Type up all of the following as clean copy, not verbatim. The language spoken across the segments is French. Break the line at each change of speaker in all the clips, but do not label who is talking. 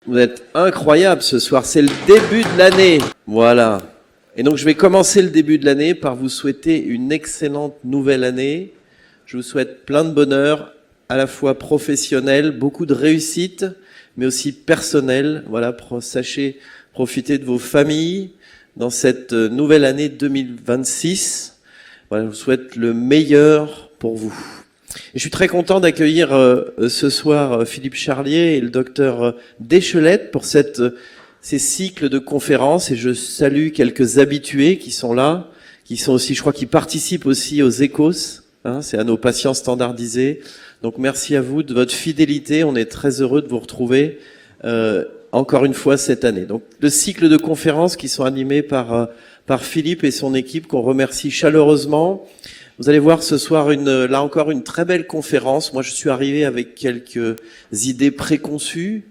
Vous êtes incroyable ce soir, c'est le début de l'année. Voilà. Et donc je vais commencer le début de l'année par vous souhaiter une excellente nouvelle année. Je vous souhaite plein de bonheur, à la fois professionnel, beaucoup de réussite, mais aussi personnel. Voilà, sachez profiter de vos familles dans cette nouvelle année 2026. Voilà, je vous souhaite le meilleur pour vous. Et je suis très content d'accueillir ce soir Philippe Charlier et le docteur Deschelette pour ces cycles de conférences. Et je salue quelques habitués qui sont là, qui sont aussi, je crois, qui participent aussi aux ECOS. Hein, c'est à nos patients standardisés. Donc merci à vous de votre fidélité. On est très heureux de vous retrouver encore une fois cette année. Donc le cycle de conférences qui sont animés par Philippe et son équipe, qu'on remercie chaleureusement. Vous allez voir ce soir là encore une très belle conférence. Moi, je suis arrivé avec quelques idées préconçues.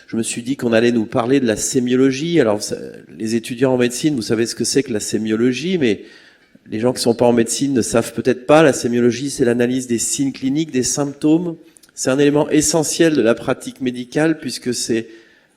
Je me suis dit qu'on allait nous parler de la sémiologie. Alors, les étudiants en médecine, vous savez ce que c'est que la sémiologie, mais les gens qui sont pas en médecine ne savent peut-être pas. La sémiologie, c'est l'analyse des signes cliniques, des symptômes. C'est un élément essentiel de la pratique médicale puisque c'est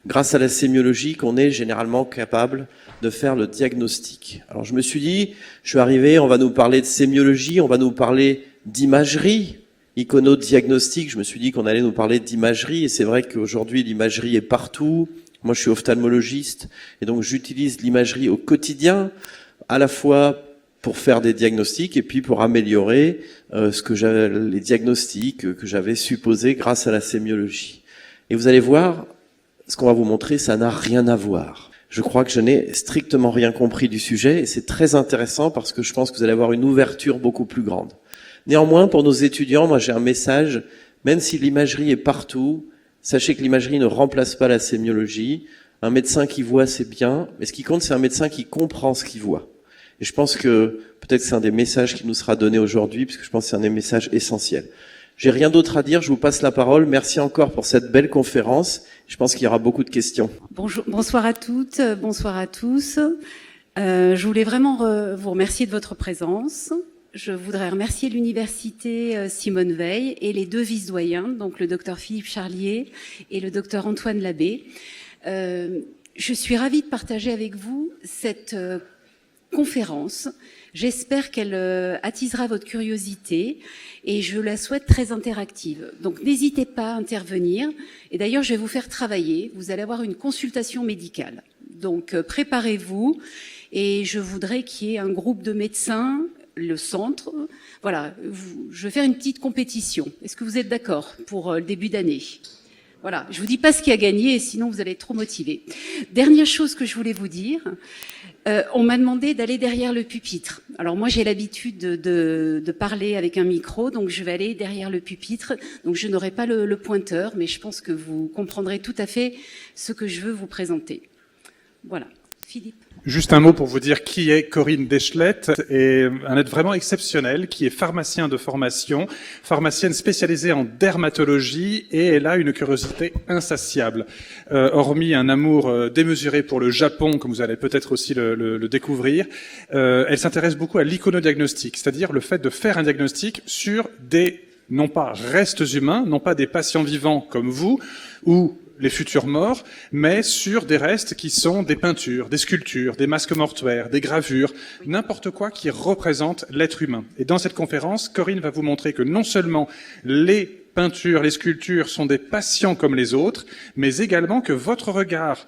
grâce à la sémiologie qu'on est généralement capable de faire le diagnostic. Alors je me suis dit, je suis arrivé, on va nous parler de sémiologie, on va nous parler d'imagerie, iconodiagnostic. Je me suis dit qu'on allait nous parler d'imagerie et c'est vrai qu'aujourd'hui l'imagerie est partout. Moi je suis ophtalmologiste et donc j'utilise l'imagerie au quotidien, à la fois pour faire des diagnostics et puis pour améliorer les diagnostics que j'avais supposés grâce à la sémiologie. Et vous allez voir, ce qu'on va vous montrer, ça n'a rien à voir. Je crois que je n'ai strictement rien compris du sujet et c'est très intéressant parce que je pense que vous allez avoir une ouverture beaucoup plus grande. Néanmoins, pour nos étudiants, moi j'ai un message, même si l'imagerie est partout, sachez que l'imagerie ne remplace pas la sémiologie. Un médecin qui voit, c'est bien, mais ce qui compte, c'est un médecin qui comprend ce qu'il voit. Et je pense que peut-être que c'est un des messages qui nous sera donné aujourd'hui, puisque je pense que c'est un des messages essentiels. J'ai rien d'autre à dire, je vous passe la parole. Merci encore pour cette belle conférence. Je pense qu'il y aura beaucoup de questions.
Bonsoir à toutes, bonsoir à tous. Je voulais vraiment vous remercier de votre présence. Je voudrais remercier l'université Simone Veil et les deux vice-doyens, donc le docteur Philippe Charlier et le docteur Antoine Labbé. Je suis ravie de partager avec vous cette conférence. J'espère qu'elle attisera votre curiosité et je la souhaite très interactive. Donc n'hésitez pas à intervenir. Et d'ailleurs, je vais vous faire travailler. Vous allez avoir une consultation médicale. Donc préparez-vous et je voudrais qu'il y ait un groupe de médecins, le centre. Voilà, je vais faire une petite compétition. Est-ce que vous êtes d'accord pour le début d'année ? Voilà, je vous dis pas ce qui a gagné, sinon vous allez être trop motivés. Dernière chose que je voulais vous dire, on m'a demandé d'aller derrière le pupitre. Alors moi j'ai l'habitude de parler avec un micro, donc je vais aller derrière le pupitre. Donc je n'aurai pas le pointeur, mais je pense que vous comprendrez tout à fait ce que je veux vous présenter. Voilà, Philippe.
Juste un mot pour vous dire qui est Corinne Deschelette, et un être vraiment exceptionnel, qui est pharmacien de formation, pharmacienne spécialisée en dermatologie, et elle a une curiosité insatiable. Hormis un amour démesuré pour le Japon, comme vous allez peut-être aussi le découvrir, elle s'intéresse beaucoup à l'iconodiagnostic, c'est-à-dire le fait de faire un diagnostic sur des, non pas restes humains, non pas des patients vivants comme vous, ou les futurs morts, mais sur des restes qui sont des peintures, des sculptures, des masques mortuaires, des gravures, n'importe quoi qui représente l'être humain. Et dans cette conférence, Corinne va vous montrer que non seulement les peintures, les sculptures sont des patients comme les autres, mais également que votre regard,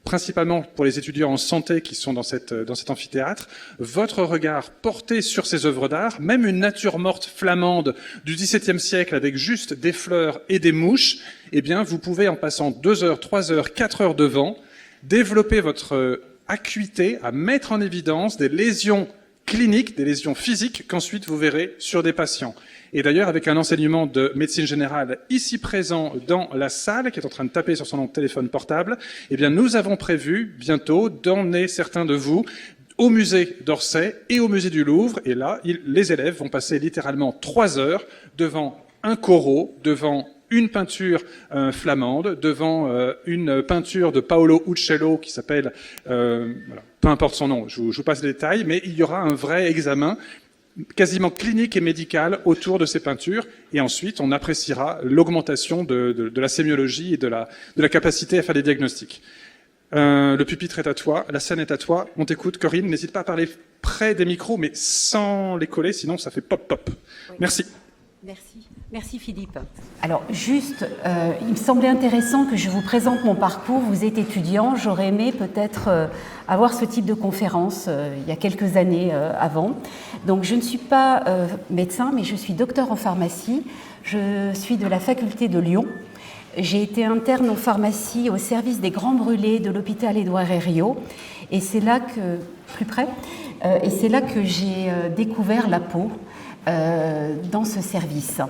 principalement pour les étudiants en santé qui sont dans cet amphithéâtre, votre regard porté sur ces œuvres d'art, même une nature morte flamande du XVIIe siècle avec juste des fleurs et des mouches, eh bien, vous pouvez, en passant 2 heures, 3 heures, 4 heures devant, développer votre acuité à mettre en évidence des lésions cliniques, des lésions physiques qu'ensuite vous verrez sur des patients. Et d'ailleurs, avec un enseignement de médecine générale ici présent dans la salle, qui est en train de taper sur son téléphone portable, eh bien, nous avons prévu bientôt d'emmener certains de vous au musée d'Orsay et au musée du Louvre. Et là, les élèves vont passer littéralement 3 heures devant un corot, devant une peinture flamande, devant une peinture de Paolo Uccello qui s'appelle, voilà, peu importe son nom, je vous passe les détails, mais il y aura un vrai examen quasiment clinique et médicale autour de ces peintures. Et ensuite, on appréciera l'augmentation de la sémiologie et de la capacité à faire des diagnostics. Le pupitre est à toi, la scène est à toi. On t'écoute, Corinne. N'hésite pas à parler près des micros, mais sans les coller, sinon ça fait pop-pop. Oui. Merci.
Merci Philippe.
Alors juste, il me semblait intéressant que je vous présente mon parcours. Vous êtes étudiant, j'aurais aimé peut-être avoir ce type de conférence il y a quelques années avant. Donc je ne suis pas médecin, mais je suis docteur en pharmacie. Je suis de la faculté de Lyon. J'ai été interne en pharmacie au service des grands brûlés de l'hôpital Édouard Herriot. Et c'est là que, plus près, et c'est là que j'ai découvert la peau dans ce service.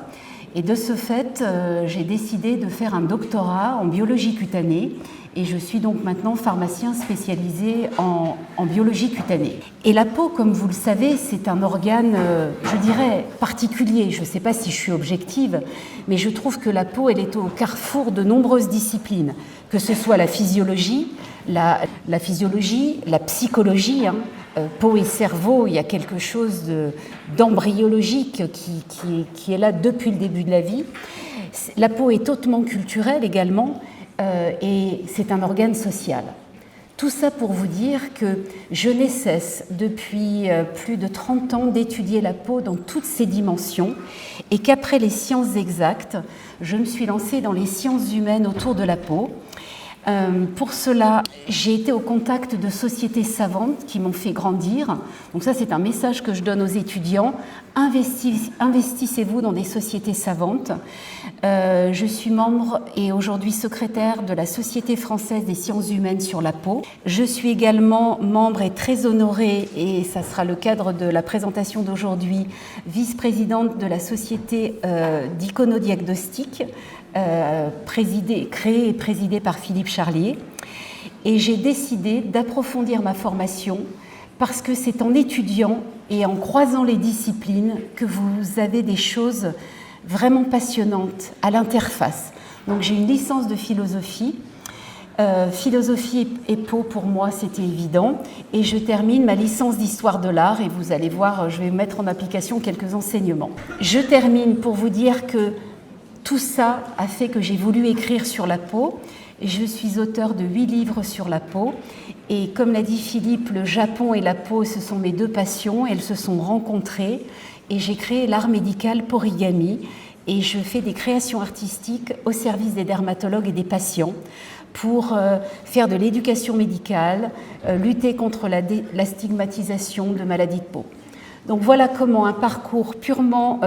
Et de ce fait, j'ai décidé de faire un doctorat en biologie cutanée et je suis donc maintenant pharmacien spécialisé en biologie cutanée. Et la peau, comme vous le savez, c'est un organe, je dirais, particulier. Je ne sais pas si je suis objective, mais je trouve que la peau, elle est au carrefour de nombreuses disciplines, que ce soit la physiologie, la psychologie, peau et cerveau, il y a quelque chose d'embryologique qui est là depuis le début de la vie. La peau est hautement culturelle également et c'est un organe social. Tout ça pour vous dire que je n'ai cesse depuis plus de 30 ans d'étudier la peau dans toutes ses dimensions et qu'après les sciences exactes, je me suis lancée dans les sciences humaines autour de la peau. Pour cela, j'ai été au contact de sociétés savantes qui m'ont fait grandir. Donc ça, c'est un message que je donne aux étudiants. Investissez-vous dans des sociétés savantes. Je suis membre et aujourd'hui secrétaire de la Société française des sciences humaines sur la peau. Je suis également membre et très honorée, et ça sera le cadre de la présentation d'aujourd'hui, vice-présidente de la Société d'Iconodiagnostic, créée et présidée par Philippe Charlier. Et j'ai décidé d'approfondir ma formation parce que c'est en étudiant et en croisant les disciplines que vous avez des choses vraiment passionnantes à l'interface. Donc j'ai une licence de philosophie. Philosophie et peau, pour moi, c'était évident. Et je termine ma licence d'histoire de l'art et vous allez voir, je vais mettre en application quelques enseignements. Je termine pour vous dire que tout ça a fait que j'ai voulu écrire sur la peau. Je suis auteur de 8 livres sur la peau. Et comme l'a dit Philippe, le Japon et la peau, ce sont mes 2 passions. Elles se sont rencontrées. Et j'ai créé l'art médical Porigami. Et je fais des créations artistiques au service des dermatologues et des patients pour faire de l'éducation médicale, lutter contre la stigmatisation de maladies de peau. Donc voilà comment un parcours purement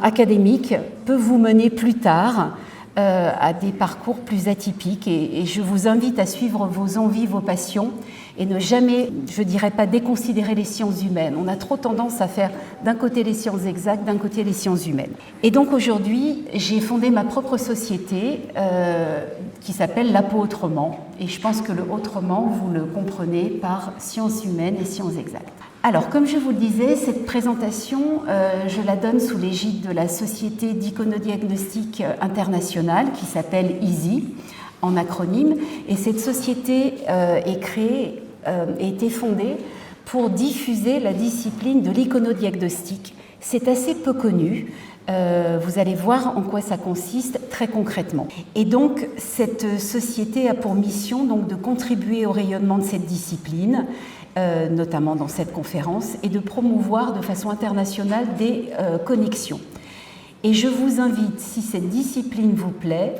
académique peut vous mener plus tard à des parcours plus atypiques. Et je vous invite à suivre vos envies, vos passions et ne jamais, je ne dirais pas déconsidérer les sciences humaines. On a trop tendance à faire d'un côté les sciences exactes, d'un côté les sciences humaines. Et donc aujourd'hui, j'ai fondé ma propre société qui s'appelle La Peau Autrement. Et je pense que le autrement, vous le comprenez par sciences humaines et sciences exactes. Alors, comme je vous le disais, cette présentation, je la donne sous l'égide de la Société d'Iconodiagnostic internationale qui s'appelle EASY, en acronyme. Et cette société est créée, a été fondée pour diffuser la discipline de l'iconodiagnostic. C'est assez peu connu. Vous allez voir en quoi ça consiste très concrètement. Et donc, cette société a pour mission donc, de contribuer au rayonnement de cette discipline, notamment dans cette conférence, et de promouvoir de façon internationale des connexions. Et je vous invite, si cette discipline vous plaît,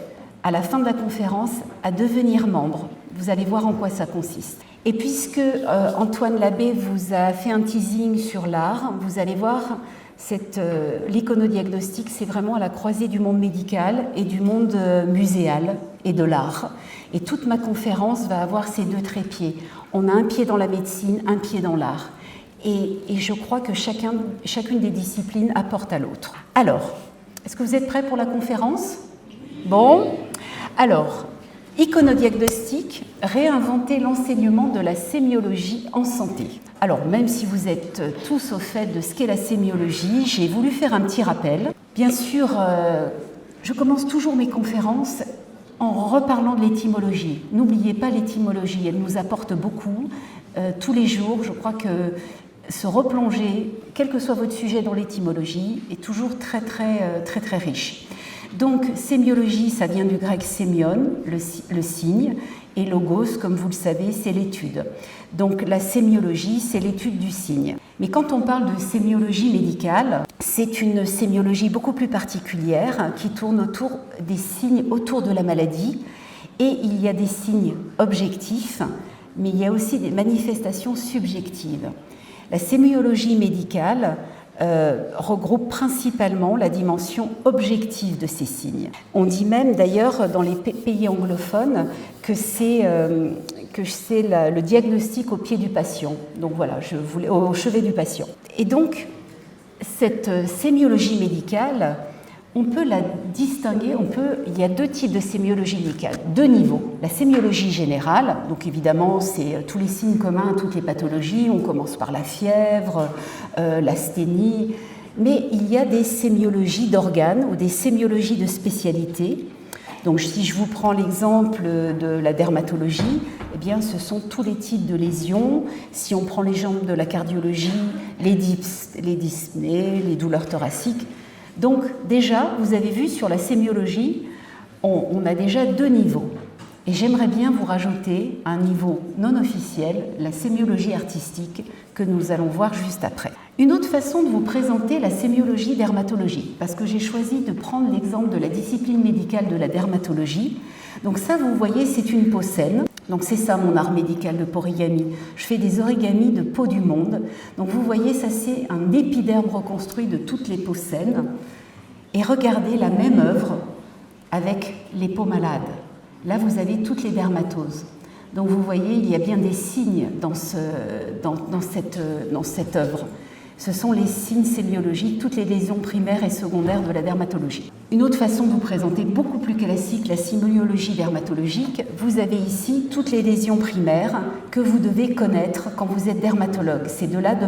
à la fin de la conférence, à devenir membre. Vous allez voir en quoi ça consiste. Et puisque Antoine Labbé vous a fait un teasing sur l'art, vous allez voir, l'iconodiagnostic, c'est vraiment à la croisée du monde médical et du monde muséal et de l'art. Et toute ma conférence va avoir ces 2 trépieds. On a un pied dans la médecine, un pied dans l'art. Et je crois que chacune des disciplines apporte à l'autre. Alors, est-ce que vous êtes prêts pour la conférence ? Bon, alors, iconodiagnostic, réinventer l'enseignement de la sémiologie en santé. Alors, même si vous êtes tous au fait de ce qu'est la sémiologie, j'ai voulu faire un petit rappel. Bien sûr, je commence toujours mes conférences en reparlant de l'étymologie. N'oubliez pas l'étymologie, elle nous apporte beaucoup tous les jours. Je crois que se replonger, quel que soit votre sujet dans l'étymologie, est toujours très riche. Donc, sémiologie, ça vient du grec sémion, le signe, et logos, comme vous le savez, c'est l'étude. Donc, la sémiologie, c'est l'étude du signe. Mais quand on parle de sémiologie médicale, c'est une sémiologie beaucoup plus particulière qui tourne autour des signes autour de la maladie. Et il y a des signes objectifs, mais il y a aussi des manifestations subjectives. La sémiologie médicale regroupe principalement la dimension objective de ces signes. On dit même d'ailleurs dans les pays anglophones que c'est le diagnostic au pied du patient. Donc voilà, au chevet du patient. Et donc, cette sémiologie médicale, on peut la distinguer, il y a deux types de sémiologie médicale, deux niveaux. La sémiologie générale, donc évidemment c'est tous les signes communs à toutes les pathologies, on commence par la fièvre, l'asthénie, mais il y a des sémiologies d'organes ou des sémiologies de spécialité. Donc si je vous prends l'exemple de la dermatologie, eh bien ce sont tous les types de lésions. Si on prend l'exemple de la cardiologie, les dyspnées, les douleurs thoraciques. Donc déjà, vous avez vu sur la sémiologie, on a déjà deux niveaux. Et j'aimerais bien vous rajouter un niveau non officiel, la sémiologie artistique, que nous allons voir juste après. Une autre façon de vous présenter la sémiologie dermatologique, parce que j'ai choisi de prendre l'exemple de la discipline médicale de la dermatologie. Donc ça, vous voyez, c'est une peau saine. Donc c'est ça mon art médical de porigami. Je fais des origamis de peau du monde. Donc vous voyez, ça c'est un épiderme reconstruit de toutes les peaux saines. Et regardez la même œuvre avec les peaux malades. Là vous avez toutes les dermatoses. Donc vous voyez, il y a bien des signes dans cette œuvre. Ce sont les signes sémiologiques, toutes les lésions primaires et secondaires de la dermatologie. Une autre façon de vous présenter, beaucoup plus classique, la sémiologie dermatologique, vous avez ici toutes les lésions primaires que vous devez connaître quand vous êtes dermatologue. C'est de là de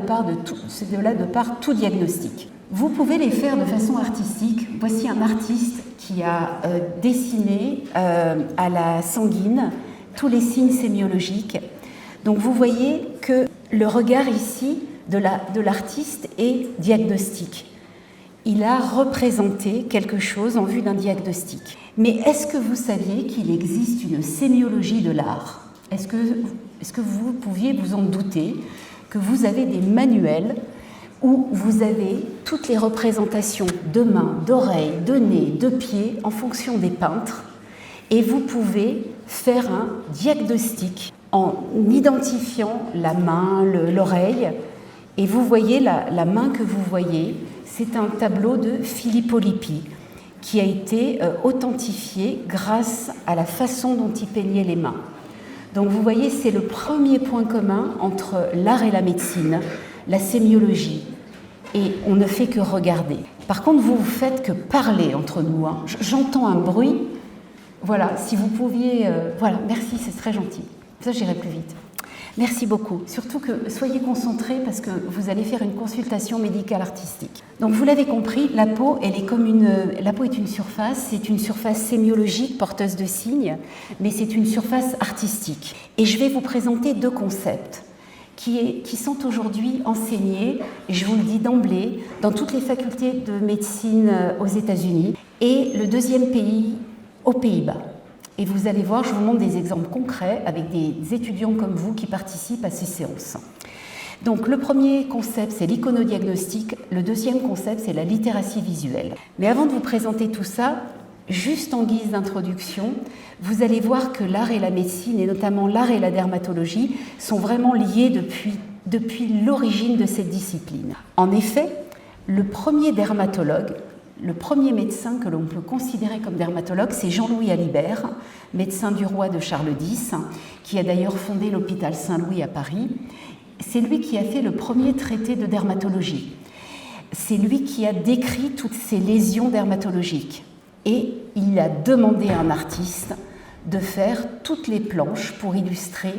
part tout diagnostic. Vous pouvez les faire de façon artistique. Voici un artiste qui a dessiné à la sanguine tous les signes sémiologiques. Donc vous voyez que le regard ici de l'artiste est diagnostique. Il a représenté quelque chose en vue d'un diagnostic. Mais est-ce que vous saviez qu'il existe une sémiologie de l'art ? Est-ce que vous pouviez vous en douter que vous avez des manuels où vous avez toutes les représentations de mains, d'oreilles, de nez, de pieds en fonction des peintres et vous pouvez faire un diagnostic en identifiant la main, l'oreille. Et vous voyez la main que vous voyez, c'est un tableau de Filippo Lippi qui a été authentifié grâce à la façon dont il peignait les mains. Donc vous voyez, c'est le premier point commun entre l'art et la médecine, la sémiologie. Et on ne fait que regarder. Par contre, vous ne faites que parler entre nous. Hein. J'entends un bruit. Voilà, si vous pouviez... voilà, merci, c'est très gentil. Ça, j'irai plus vite. Merci beaucoup. Surtout que soyez concentrés parce que vous allez faire une consultation médicale artistique. Donc vous l'avez compris, la peau, la peau est une surface sémiologique porteuse de signes, mais c'est une surface artistique. Et je vais vous présenter deux concepts qui sont aujourd'hui enseignés, et je vous le dis d'emblée, dans toutes les facultés de médecine aux États-Unis et le deuxième pays aux Pays-Bas. Et vous allez voir, je vous montre des exemples concrets avec des étudiants comme vous qui participent à ces séances. Donc le premier concept, c'est l'iconodiagnostic. Le deuxième concept, c'est la littératie visuelle. Mais avant de vous présenter tout ça, juste en guise d'introduction, vous allez voir que l'art et la médecine, et notamment l'art et la dermatologie, sont vraiment liés depuis l'origine de cette discipline. En effet, le premier dermatologue, le premier médecin que l'on peut considérer comme dermatologue, c'est Jean-Louis Alibert, médecin du roi de Charles X, qui a d'ailleurs fondé l'hôpital Saint-Louis à Paris. C'est lui qui a fait le premier traité de dermatologie. C'est lui qui a décrit toutes ces lésions dermatologiques. Et il a demandé à un artiste de faire toutes les planches pour illustrer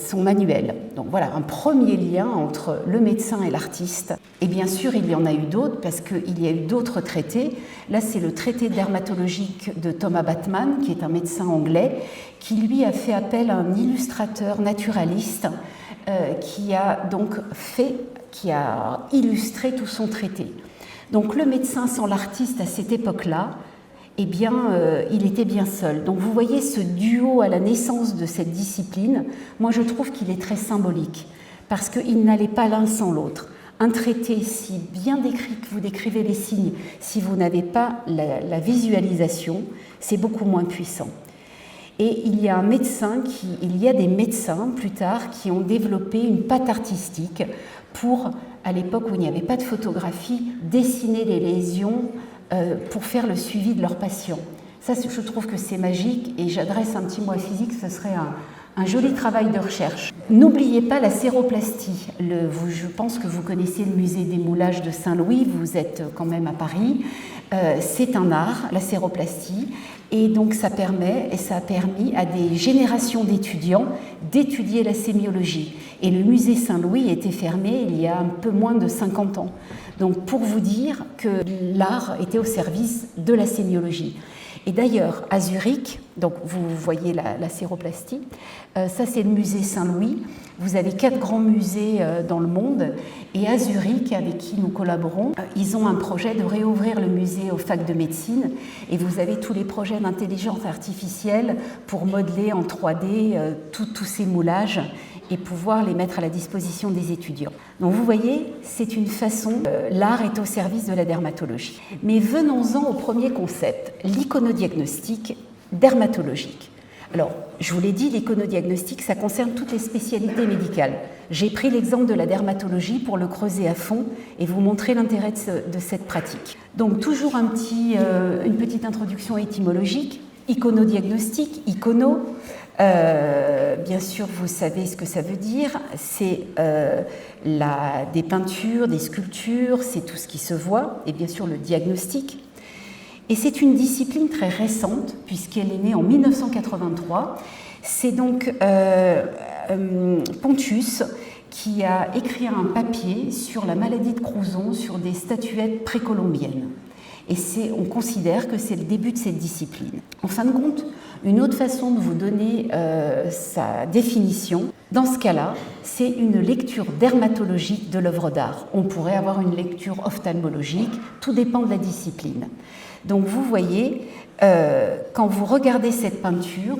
son manuel. Donc voilà, un premier lien entre le médecin et l'artiste. Et bien sûr, il y en a eu d'autres parce qu'il y a eu d'autres traités. Là, c'est le traité dermatologique de Thomas Batman, qui est un médecin anglais, qui lui a fait appel à un illustrateur naturaliste qui a illustré tout son traité. Donc le médecin sans l'artiste à cette époque-là, eh bien, il était bien seul. Donc vous voyez ce duo à la naissance de cette discipline, moi je trouve qu'il est très symbolique, parce qu'il n'allait pas l'un sans l'autre. Un traité si bien décrit que vous décrivez les signes, si vous n'avez pas la visualisation, c'est beaucoup moins puissant. Et il y a des médecins plus tard qui ont développé une patte artistique pour, à l'époque où il n'y avait pas de photographie, dessiner les lésions pour faire le suivi de leurs patients. Ça, je trouve que c'est magique et j'adresse un petit mot à physique, ce serait un joli travail de recherche. N'oubliez pas la séroplastie. Je pense que vous connaissez le musée des moulages de Saint-Louis, vous êtes quand même à Paris. C'est un art, la séroplastie, et donc ça a permis à des générations d'étudiants d'étudier la sémiologie. Et le musée Saint-Louis a été fermé il y a un peu moins de 50 ans. Donc pour vous dire que l'art était au service de la sémiologie. Et d'ailleurs, à Zurich, donc vous voyez la séroplastie, ça c'est le musée Saint-Louis. Vous avez 4 grands musées dans le monde. Et à Zurich, avec qui nous collaborons, ils ont un projet de réouvrir le musée aux facs de médecine. Et vous avez tous les projets d'intelligence artificielle pour modeler en 3D tous ces moulages et pouvoir les mettre à la disposition des étudiants. Donc vous voyez, c'est une façon, l'art est au service de la dermatologie. Mais venons-en au premier concept, l'iconodiagnostic dermatologique. Alors, je vous l'ai dit, l'iconodiagnostic, ça concerne toutes les spécialités médicales. J'ai pris l'exemple de la dermatologie pour le creuser à fond et vous montrer l'intérêt de cette pratique. Donc, toujours une petite introduction étymologique. Iconodiagnostic, icono, bien sûr, vous savez ce que ça veut dire. C'est des peintures, des sculptures, c'est tout ce qui se voit, et bien sûr le diagnostic. Et c'est une discipline très récente, puisqu'elle est née en 1983. C'est donc Pontius qui a écrit un papier sur la maladie de Crouzon, sur des statuettes précolombiennes. Et on considère que c'est le début de cette discipline. En fin de compte, une autre façon de vous donner sa définition, dans ce cas-là, c'est une lecture dermatologique de l'œuvre d'art. On pourrait avoir une lecture ophtalmologique, tout dépend de la discipline. Donc vous voyez, quand vous regardez cette peinture,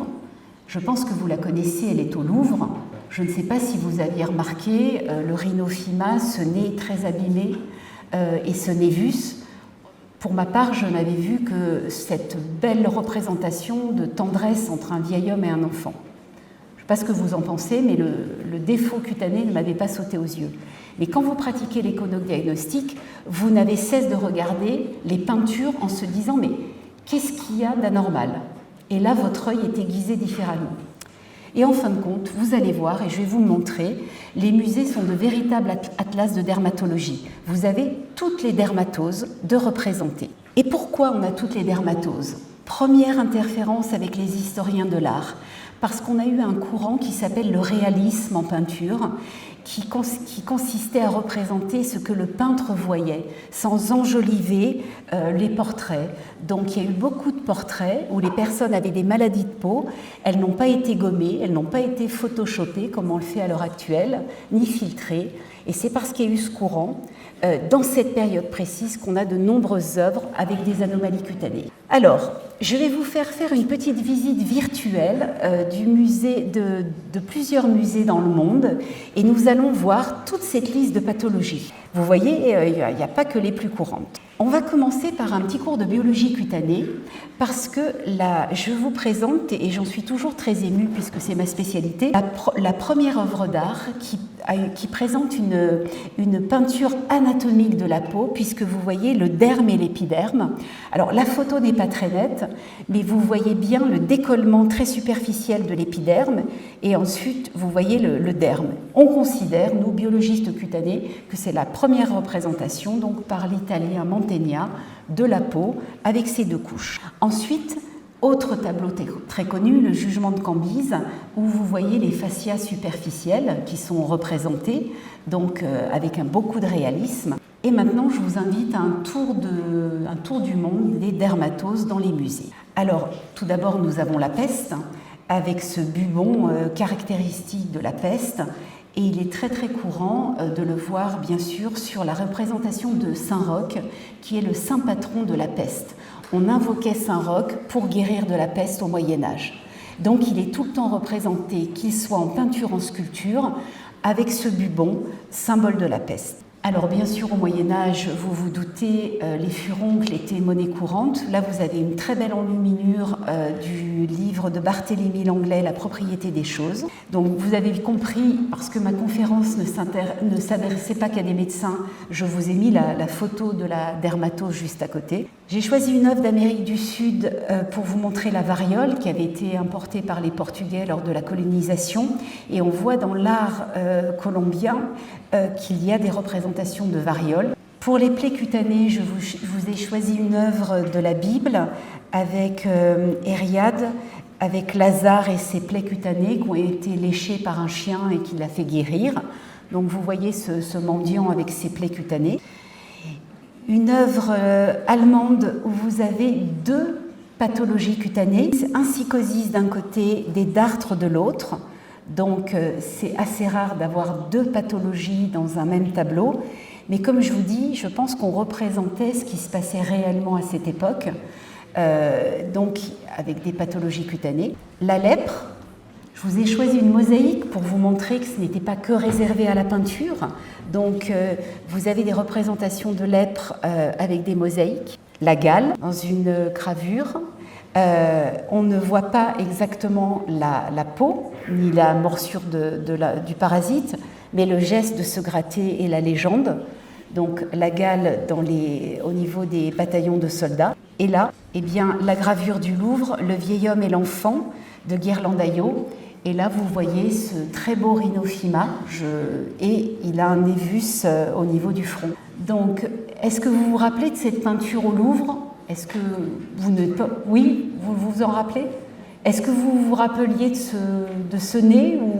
je pense que vous la connaissez, elle est au Louvre. Je ne sais pas si vous aviez remarqué le rhinophyma, ce nez très abîmé et ce névus. Pour ma part, je n'avais vu que cette belle représentation de tendresse entre un vieil homme et un enfant. Je ne sais pas ce que vous en pensez, mais le défaut cutané ne m'avait pas sauté aux yeux. Mais quand vous pratiquez l'iconodiagnostic, vous n'avez cesse de regarder les peintures en se disant « mais qu'est-ce qu'il y a d'anormal ?» Et là, votre œil est aiguisé différemment. Et en fin de compte, vous allez voir, et je vais vous le montrer, les musées sont de véritables atlas de dermatologie. Vous avez toutes les dermatoses de représenter. Et pourquoi on a toutes les dermatoses ? Première interférence avec les historiens de l'art, parce qu'on a eu un courant qui s'appelle le réalisme en peinture, qui consistait à représenter ce que le peintre voyait, sans enjoliver les portraits. Donc il y a eu beaucoup de portraits où les personnes avaient des maladies de peau, elles n'ont pas été gommées, elles n'ont pas été photoshopées comme on le fait à l'heure actuelle, ni filtrées. Et c'est parce qu'il y a eu ce courant, dans cette période précise, qu'on a de nombreuses œuvres avec des anomalies cutanées. Alors, je vais vous faire une petite visite virtuelle de plusieurs musées dans le monde et nous allons voir toute cette liste de pathologies. Vous voyez, il n'y a pas que les plus courantes. On va commencer par un petit cours de biologie cutanée parce que là, je vous présente, et j'en suis toujours très émue puisque c'est ma spécialité, la première œuvre d'art qui présente une peinture anatomique de la peau, puisque vous voyez le derme et l'épiderme. Alors la photo n'est pas très nette, mais vous voyez bien le décollement très superficiel de l'épiderme, et ensuite vous voyez le derme. On considère, nous biologistes cutanés, que c'est la première représentation, donc par l'italien Mantegna, de la peau avec ses deux couches. Ensuite, autre tableau très connu, le jugement de Cambyse, où vous voyez les fascias superficielles qui sont représentées, donc avec beaucoup de réalisme. Et maintenant, je vous invite à un tour du monde des dermatoses dans les musées. Alors, tout d'abord, nous avons la peste, avec ce bubon caractéristique de la peste. Et il est très très courant de le voir bien sûr sur la représentation de Saint-Roch, qui est le saint patron de la peste. On invoquait Saint-Roch pour guérir de la peste au Moyen-Âge. Donc il est tout le temps représenté, qu'il soit en peinture, en sculpture, avec ce bubon, symbole de la peste. Alors bien sûr, au Moyen-Âge, vous vous doutez, les furoncles étaient monnaie courante. Là, vous avez une très belle enluminure du livre de Barthélemy Langlais, La propriété des choses. Donc vous avez compris, parce que ma conférence ne s'adressait pas qu'à des médecins, je vous ai mis la photo de la dermatose juste à côté. J'ai choisi une œuvre d'Amérique du Sud pour vous montrer la variole qui avait été importée par les Portugais lors de la colonisation. Et on voit dans l'art colombien qu'il y a des représentations de variole. Pour les plaies cutanées, je vous ai choisi une œuvre de la Bible avec Héréade, avec Lazare et ses plaies cutanées qui ont été léchées par un chien et qui l'a fait guérir. Donc vous voyez ce mendiant avec ses plaies cutanées. Une œuvre allemande où vous avez deux pathologies cutanées, un psychosis d'un côté, des dartres de l'autre. Donc c'est assez rare d'avoir deux pathologies dans un même tableau. Mais comme je vous dis, je pense qu'on représentait ce qui se passait réellement à cette époque, donc avec des pathologies cutanées. La lèpre, je vous ai choisi une mosaïque pour vous montrer que ce n'était pas que réservé à la peinture. Donc vous avez des représentations de lèpre avec des mosaïques. La gale, dans une gravure. On ne voit pas exactement la peau, ni la morsure du parasite, mais le geste de se gratter et la légende. Donc la gale au niveau des bataillons de soldats. Et là, eh bien, la gravure du Louvre, Le vieil homme et l'enfant de Ghirlandaio. Et là, vous voyez ce très beau rhinophyma, et il a un névus au niveau du front. Donc, est-ce que vous vous rappelez de cette peinture au Louvre ? Est-ce que oui, vous vous en rappelez ? Est-ce que vous vous rappeliez de ce nez ou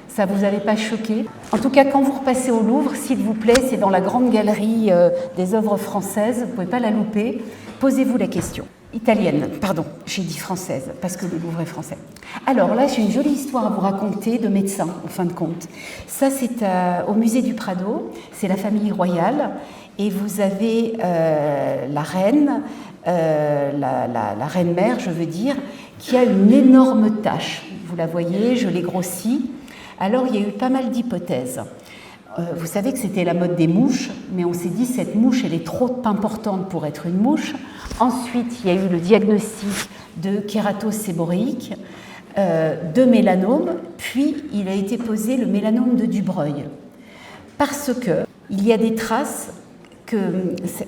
ça vous avait pas choqué ? En tout cas, quand vous repassez au Louvre, s'il vous plaît, c'est dans la grande galerie des œuvres françaises, vous ne pouvez pas la louper. Posez-vous la question. Italienne, pardon, j'ai dit française, parce que le Louvre est français. Alors là, j'ai une jolie histoire à vous raconter de médecins, en fin de compte. Ça, c'est au musée du Prado, c'est la famille royale, et vous avez la reine, la reine-mère, je veux dire, qui a une énorme tache. Vous la voyez, je l'ai grossie. Alors, il y a eu pas mal d'hypothèses. Vous savez que c'était la mode des mouches, mais on s'est dit cette mouche, elle est trop importante pour être une mouche. Ensuite, il y a eu le diagnostic de kératose séboréique, de mélanome, puis il a été posé le mélanome de Dubreuil. Parce qu'il y a des traces que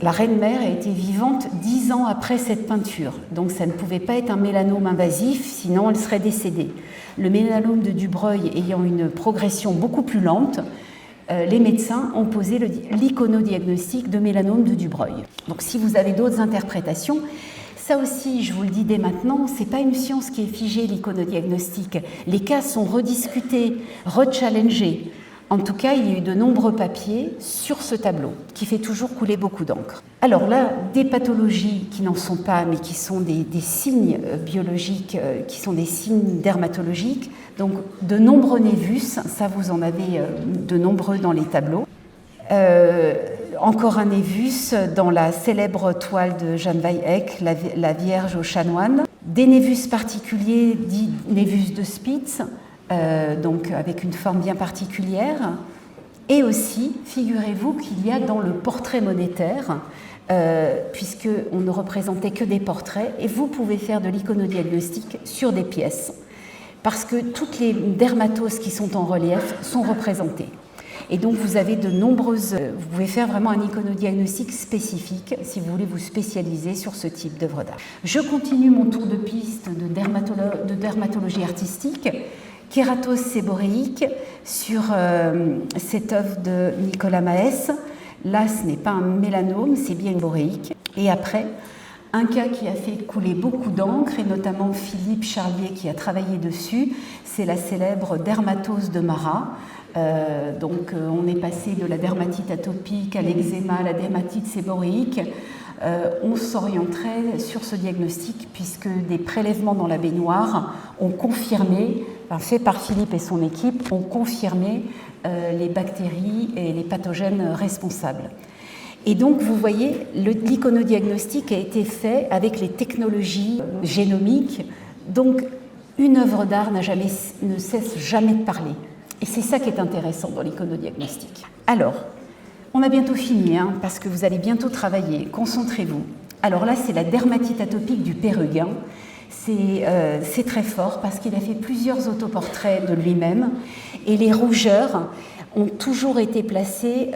la reine-mère a été vivante 10 ans après cette peinture. Donc ça ne pouvait pas être un mélanome invasif, sinon elle serait décédée. Le mélanome de Dubreuil ayant une progression beaucoup plus lente, les médecins ont posé l'iconodiagnostic de mélanome de Dubreuil. Donc si vous avez d'autres interprétations, ça aussi, je vous le dis dès maintenant, ce n'est pas une science qui est figée, l'iconodiagnostic. Les cas sont rediscutés, rechallengés. En tout cas, il y a eu de nombreux papiers sur ce tableau, qui fait toujours couler beaucoup d'encre. Alors là, des pathologies qui n'en sont pas, mais qui sont des signes biologiques, qui sont des signes dermatologiques. Donc, de nombreux névus, ça vous en avez de nombreux dans les tableaux. Encore un névus dans la célèbre toile de Jan van Eyck, la Vierge aux chanoines. Des névus particuliers, dits névus de Spitz, donc avec une forme bien particulière. Et aussi, figurez-vous qu'il y a dans le portrait monétaire, puisqu'on ne représentait que des portraits, et vous pouvez faire de l'iconodiagnostic sur des pièces, parce que toutes les dermatoses qui sont en relief sont représentées. Et donc vous avez de nombreuses... Vous pouvez faire vraiment un iconodiagnostic spécifique si vous voulez vous spécialiser sur ce type d'œuvre d'art. Je continue mon tour de piste de dermatologie artistique. Kératose séboréique sur cette œuvre de Nicolas Maes. Là, ce n'est pas un mélanome, c'est bien boréique. Et après, un cas qui a fait couler beaucoup d'encre, et notamment Philippe Charlier qui a travaillé dessus, c'est la célèbre dermatose de Marat. Donc on est passé de la dermatite atopique à l'eczéma, à la dermatite séboréique. On s'orienterait sur ce diagnostic puisque des prélèvements dans la baignoire ont confirmé fait par Philippe et son équipe, ont confirmé les bactéries et les pathogènes responsables. Et donc, vous voyez, l'iconodiagnostic a été fait avec les technologies génomiques. Donc, une œuvre d'art ne cesse jamais de parler. Et c'est ça qui est intéressant dans l'iconodiagnostic. Alors, on a bientôt fini, hein, parce que vous allez bientôt travailler. Concentrez-vous. Alors là, c'est la dermatite atopique du Pérugin. C'est très fort parce qu'il a fait plusieurs autoportraits de lui-même. Et les rougeurs ont toujours été placées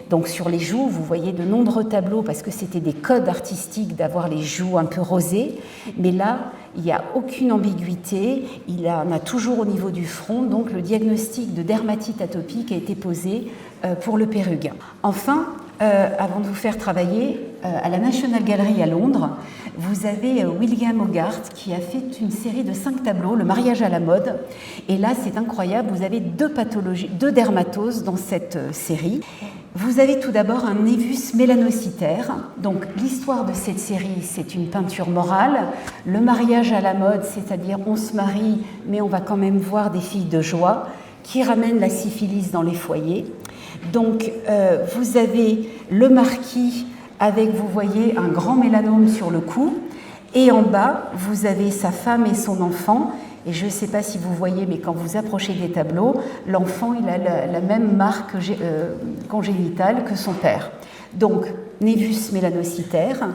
donc sur les joues. Vous voyez de nombreux tableaux parce que c'était des codes artistiques d'avoir les joues un peu rosées. Mais là, il n'y a aucune ambiguïté. Il en a toujours au niveau du front. Donc le diagnostic de dermatite atopique a été posé pour le Pérugin. Enfin, avant de vous faire travailler, à la National Gallery à Londres, vous avez William Hogarth qui a fait une série de 5 tableaux, le mariage à la mode. Et là, c'est incroyable, vous avez 2 dermatoses dans cette série. Vous avez tout d'abord un névus mélanocytaire. Donc, l'histoire de cette série, c'est une peinture morale. Le mariage à la mode, c'est-à-dire on se marie, mais on va quand même voir des filles de joie qui ramènent la syphilis dans les foyers. Donc, vous avez le marquis avec, vous voyez, un grand mélanome sur le cou. Et en bas, vous avez sa femme et son enfant. Et je ne sais pas si vous voyez, mais quand vous approchez des tableaux, l'enfant, il a la même marque congénitale que son père. Donc, névus mélanocytaire.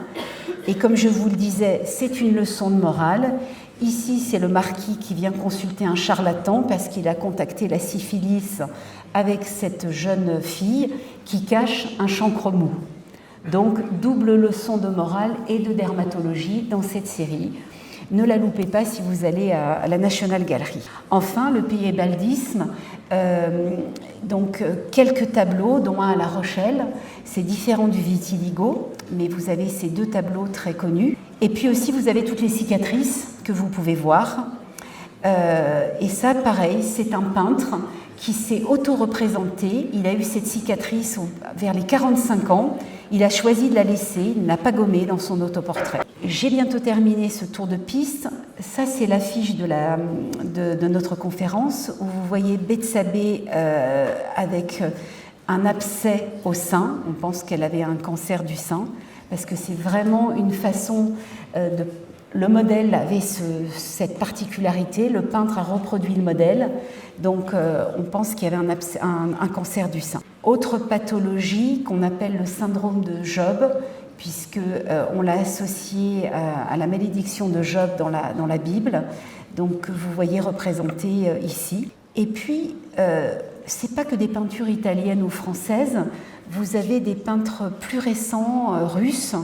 Et comme je vous le disais, c'est une leçon de morale. Ici, c'est le marquis qui vient consulter un charlatan parce qu'il a contacté la syphilis avec cette jeune fille qui cache un chancre mou. Donc, double leçon de morale et de dermatologie dans cette série. Ne la loupez pas si vous allez à la National Gallery. Enfin, le piébaldisme, donc quelques tableaux, dont un à La Rochelle. C'est différent du vitiligo, mais vous avez ces 2 tableaux très connus. Et puis aussi, vous avez toutes les cicatrices que vous pouvez voir. Et ça, pareil, c'est un peintre qui s'est auto-représenté. Il a eu cette cicatrice vers les 45 ans. Il a choisi de la laisser, il ne l'a pas gommée dans son autoportrait. J'ai bientôt terminé ce tour de piste. Ça, c'est l'affiche de notre conférence où vous voyez Betsabé avec un abcès au sein. On pense qu'elle avait un cancer du sein parce que c'est vraiment une façon de... Le modèle avait cette particularité, le peintre a reproduit le modèle, donc on pense qu'il y avait un cancer du sein. Autre pathologie qu'on appelle le syndrome de Job, puisqu'on l'a associé à la malédiction de Job dans la Bible, donc vous voyez représenté ici. Et puis, ce n'est pas que des peintures italiennes ou françaises, vous avez des peintres plus récents, russes,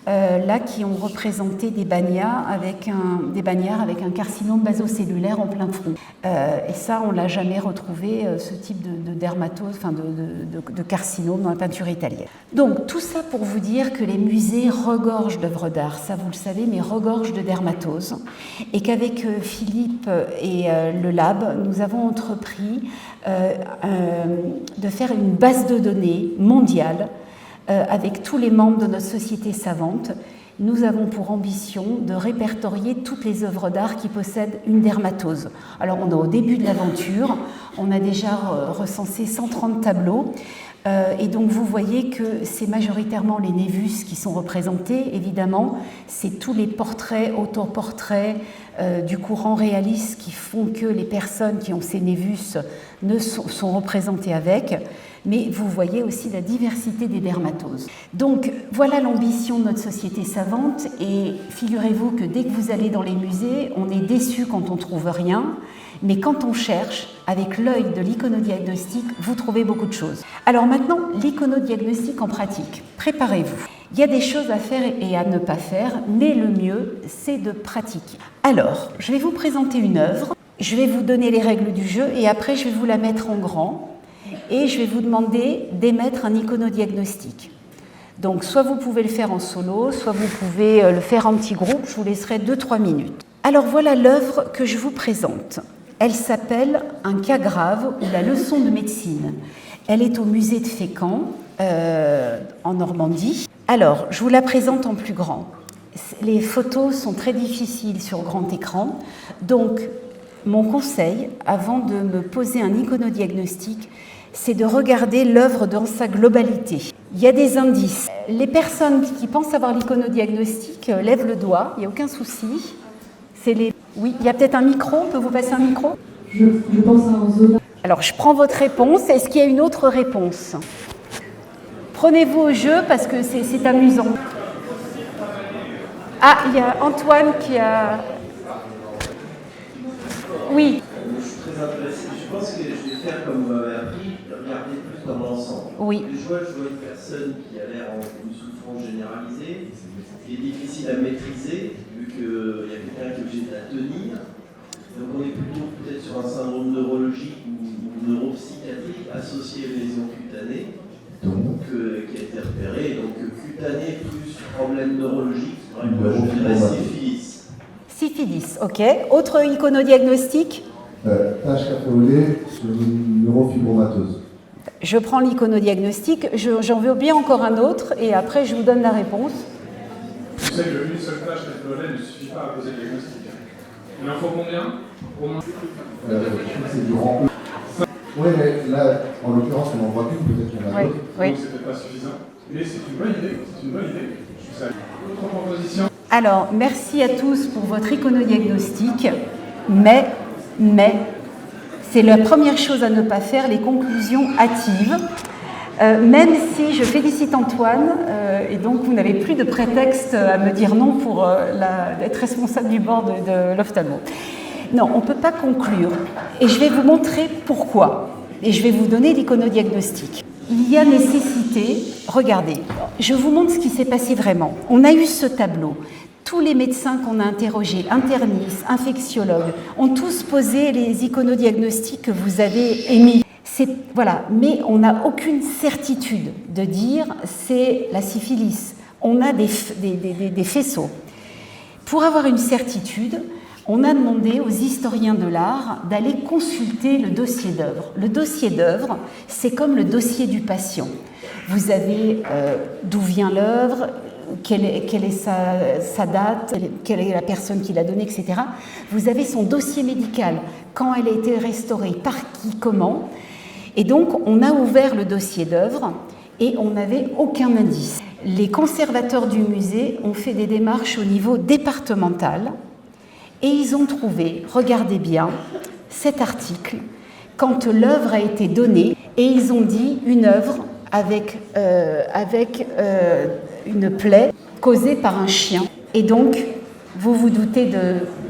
là qui ont représenté des bagnards avec un carcinome basocellulaire en plein front. Et ça, on ne l'a jamais retrouvé, ce type de dermatose, enfin de carcinome dans la peinture italienne. Donc, tout ça pour vous dire que les musées regorgent d'œuvres d'art, ça vous le savez, mais regorgent de dermatose. Et qu'avec Philippe et le Lab, nous avons entrepris de faire une base de données mondiale avec tous les membres de notre société savante. Nous avons pour ambition de répertorier toutes les œuvres d'art qui possèdent une dermatose. Alors, on est au début de l'aventure, on a déjà recensé 130 tableaux, et donc vous voyez que c'est majoritairement les névus qui sont représentés, évidemment, c'est tous les portraits, autoportraits du courant réaliste qui font que les personnes qui ont ces névus sont représentées avec, mais vous voyez aussi la diversité des dermatoses. Donc voilà l'ambition de notre société savante, et figurez-vous que dès que vous allez dans les musées, on est déçu quand on ne trouve rien, mais quand on cherche, avec l'œil de l'iconodiagnostic, vous trouvez beaucoup de choses. Alors maintenant, l'iconodiagnostic en pratique. Préparez-vous. Il y a des choses à faire et à ne pas faire, mais le mieux, c'est de pratiquer. Alors, je vais vous présenter une œuvre, je vais vous donner les règles du jeu, et après je vais vous la mettre en grand, et je vais vous demander d'émettre un iconodiagnostic. Donc, soit vous pouvez le faire en solo, soit vous pouvez le faire en petit groupe, je vous laisserai 2-3 minutes. Alors voilà l'œuvre que je vous présente. Elle s'appelle « Un cas grave » ou « La leçon de médecine ». Elle est au musée de Fécamp, en Normandie. Alors, je vous la présente en plus grand. Les photos sont très difficiles sur grand écran, donc Mon conseil, avant de me poser un iconodiagnostic, c'est de regarder l'œuvre dans sa globalité. Il y a des indices. Les personnes qui pensent avoir l'iconodiagnostic lèvent le doigt, il n'y a aucun souci. Oui, il y a peut-être un micro, on peut vous passer un micro ?
Je pense à un zone.
Alors, je prends votre réponse. Est-ce qu'il y a une autre réponse ? Prenez-vous au jeu parce que c'est amusant. Ah, il y a Antoine qui a... Oui.
Je suis très intéressé. Je pense que je vais faire comme vous m'avez appris, regarder plus dans l'ensemble.
Oui.
Je vois une personne qui a l'air en une souffrance généralisée, qui est difficile à maîtriser, vu qu'il y a quelqu'un qui est obligé de la tenir. Donc on est plutôt peut-être sur un syndrome neurologique ou neuropsychiatrique associé à une lésion cutanée, qui a été repérée. Donc cutanée plus problème neurologique, je dirais syphilis.
Syphilis, ok. Autre iconodiagnostic ?
Tache café au lait sur une neurofibromatose.
Je prends l'iconodiagnostic, j'en veux bien encore un autre et après je vous donne la réponse.
Vous savez qu'une seule tâche café au lait ne suffit pas à poser le diagnostic. Il en faut combien ? Au moins.
Je trouve que c'est du rang. Oui, mais là, en l'occurrence, on n'en voit qu'une, peut-être qu'il y en a d'autres.
Oui.
Donc c'est peut-être pas suffisant. Mais c'est une bonne idée, c'est une bonne idée. Je suis autre proposition.
Alors, merci à tous pour votre iconodiagnostic, mais, c'est la première chose à ne pas faire, les conclusions hâtives. Même si je félicite Antoine, et donc vous n'avez plus de prétexte à me dire non pour être responsable du board de l'ophtalmo. Non, on ne peut pas conclure. Et je vais vous montrer pourquoi. Et je vais vous donner l'iconodiagnostic. Il y a nécessité, regardez, je vous montre ce qui s'est passé vraiment. On a eu ce tableau. Tous les médecins qu'on a interrogés, internistes, infectiologues, ont tous posé les iconodiagnostics que vous avez émis. Voilà, mais on n'a aucune certitude de dire c'est la syphilis. On a des faisceaux. Pour avoir une certitude, on a demandé aux historiens de l'art d'aller consulter le dossier d'œuvre. Le dossier d'œuvre, c'est comme le dossier du patient. Vous avez d'où vient l'œuvre, quelle est sa date, quelle est la personne qui l'a donnée, etc. Vous avez son dossier médical, quand elle a été restaurée, par qui, comment. Et donc, on a ouvert le dossier d'œuvre et on n'avait aucun indice. Les conservateurs du musée ont fait des démarches au niveau départemental et ils ont trouvé, regardez bien, cet article, quand l'œuvre a été donnée, et ils ont dit une œuvre avec une plaie causée par un chien. Et donc, vous vous doutez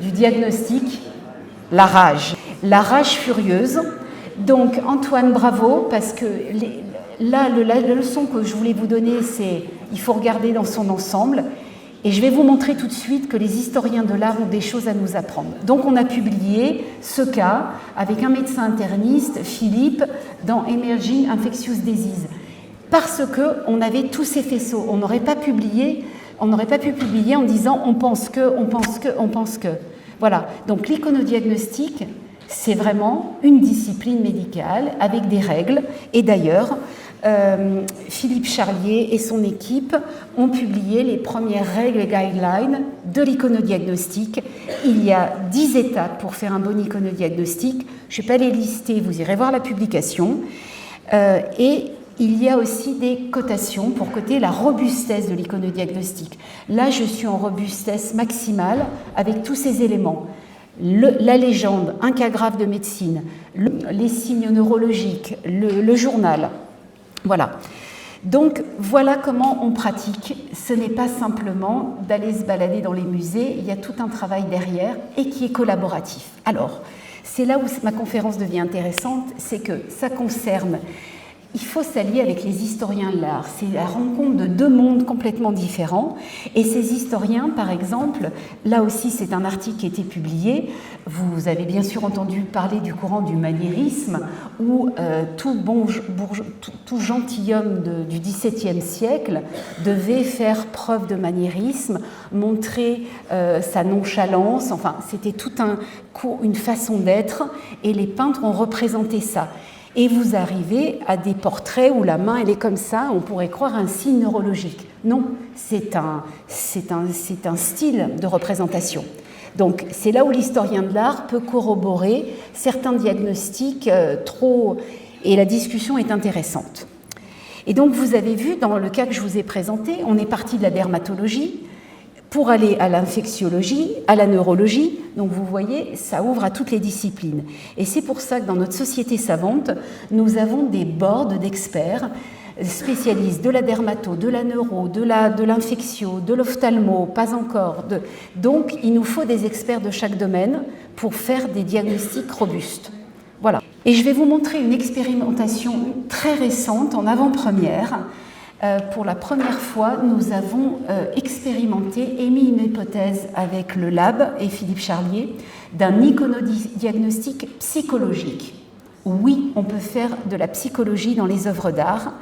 du diagnostic, la rage furieuse. Donc, Antoine, bravo, parce que la leçon que je voulais vous donner, c'est il faut regarder dans son ensemble. Et je vais vous montrer tout de suite que les historiens de l'art ont des choses à nous apprendre. Donc, on a publié ce cas avec un médecin interniste, Philippe, dans Emerging Infectious Disease. Parce qu'on avait tous ces faisceaux. On n'aurait pas pu publier en disant on pense que. Voilà. Donc, l'iconodiagnostic, c'est vraiment une discipline médicale avec des règles. Et d'ailleurs, Philippe Charlier et son équipe ont publié les premières règles et guidelines de l'iconodiagnostic. Il y a 10 étapes pour faire un bon iconodiagnostic. Je ne vais pas les lister, vous irez voir la publication. Et il y a aussi des cotations pour coter la robustesse de l'iconodiagnostic. Là, je suis en robustesse maximale avec tous ces éléments. La légende, un cas grave de médecine, les signes neurologiques, le journal. Voilà. Donc, voilà comment on pratique. Ce n'est pas simplement d'aller se balader dans les musées, il y a tout un travail derrière et qui est collaboratif. Alors, c'est là où ma conférence devient intéressante, c'est que ça concerne... Il faut s'allier avec les historiens de l'art. C'est la rencontre de deux mondes complètement différents. Et ces historiens, par exemple, là aussi c'est un article qui a été publié. Vous avez bien sûr entendu parler du courant du maniérisme, où tout gentilhomme du XVIIe siècle devait faire preuve de maniérisme, montrer sa nonchalance. Enfin, c'était tout une façon d'être, et les peintres ont représenté ça. Et vous arrivez à des portraits où la main, elle est comme ça, on pourrait croire un signe neurologique. Non, c'est un style de représentation. Donc c'est là où l'historien de l'art peut corroborer certains diagnostics et la discussion est intéressante. Et donc vous avez vu, dans le cas que je vous ai présenté, on est parti de la dermatologie pour aller à l'infectiologie, à la neurologie. Donc vous voyez, ça ouvre à toutes les disciplines. Et c'est pour ça que dans notre société savante, nous avons des boards d'experts, spécialistes de la dermato, de la neuro, de l'infectio, de l'ophtalmo, pas encore. Donc il nous faut des experts de chaque domaine pour faire des diagnostics robustes. Voilà. Et je vais vous montrer une expérimentation très récente, en avant-première. Pour la première fois, nous avons expérimenté, émis une hypothèse avec le lab et Philippe Charlier d'un iconodiagnostic psychologique. Oui, on peut faire de la psychologie dans les œuvres d'art.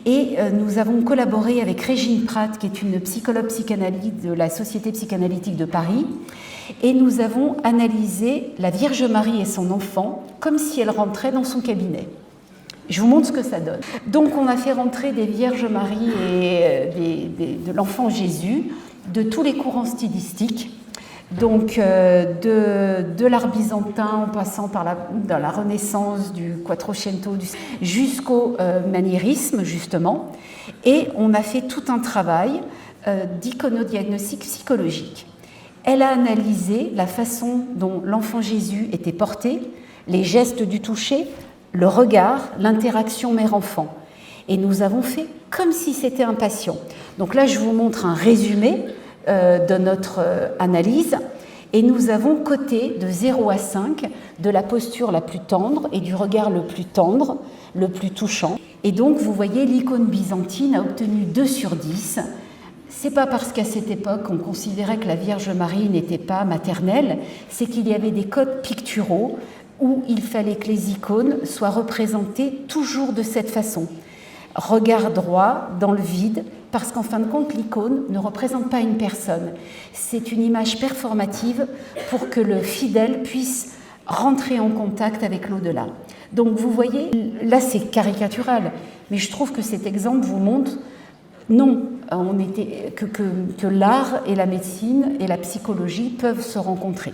Et nous avons collaboré avec Régine Pratt, qui est une psychologue psychanalyste de la Société psychanalytique de Paris. Et nous avons analysé la Vierge Marie et son enfant comme si elle rentrait dans son cabinet. Je vous montre ce que ça donne. Donc on a fait rentrer des Vierges Marie et de l'enfant Jésus de tous les courants stylistiques, donc de l'art byzantin en passant par la Renaissance, du Quattrocento, jusqu'au maniérisme justement. Et on a fait tout un travail d'iconodiagnostic psychologique. Elle a analysé la façon dont l'enfant Jésus était porté, les gestes du toucher, le regard, l'interaction mère-enfant. Et nous avons fait comme si c'était un patient. Donc là, je vous montre un résumé de notre analyse. Et nous avons coté de 0 à 5 de la posture la plus tendre et du regard le plus tendre, le plus touchant. Et donc, vous voyez, l'icône byzantine a obtenu 2 sur 10. C'est pas parce qu'à cette époque, on considérait que la Vierge Marie n'était pas maternelle, c'est qu'il y avait des codes picturaux où il fallait que les icônes soient représentées toujours de cette façon. Regard droit dans le vide, parce qu'en fin de compte, l'icône ne représente pas une personne. C'est une image performative pour que le fidèle puisse rentrer en contact avec l'au-delà. Donc vous voyez, là c'est caricatural, mais je trouve que cet exemple vous montre non, que l'art et la médecine et la psychologie peuvent se rencontrer.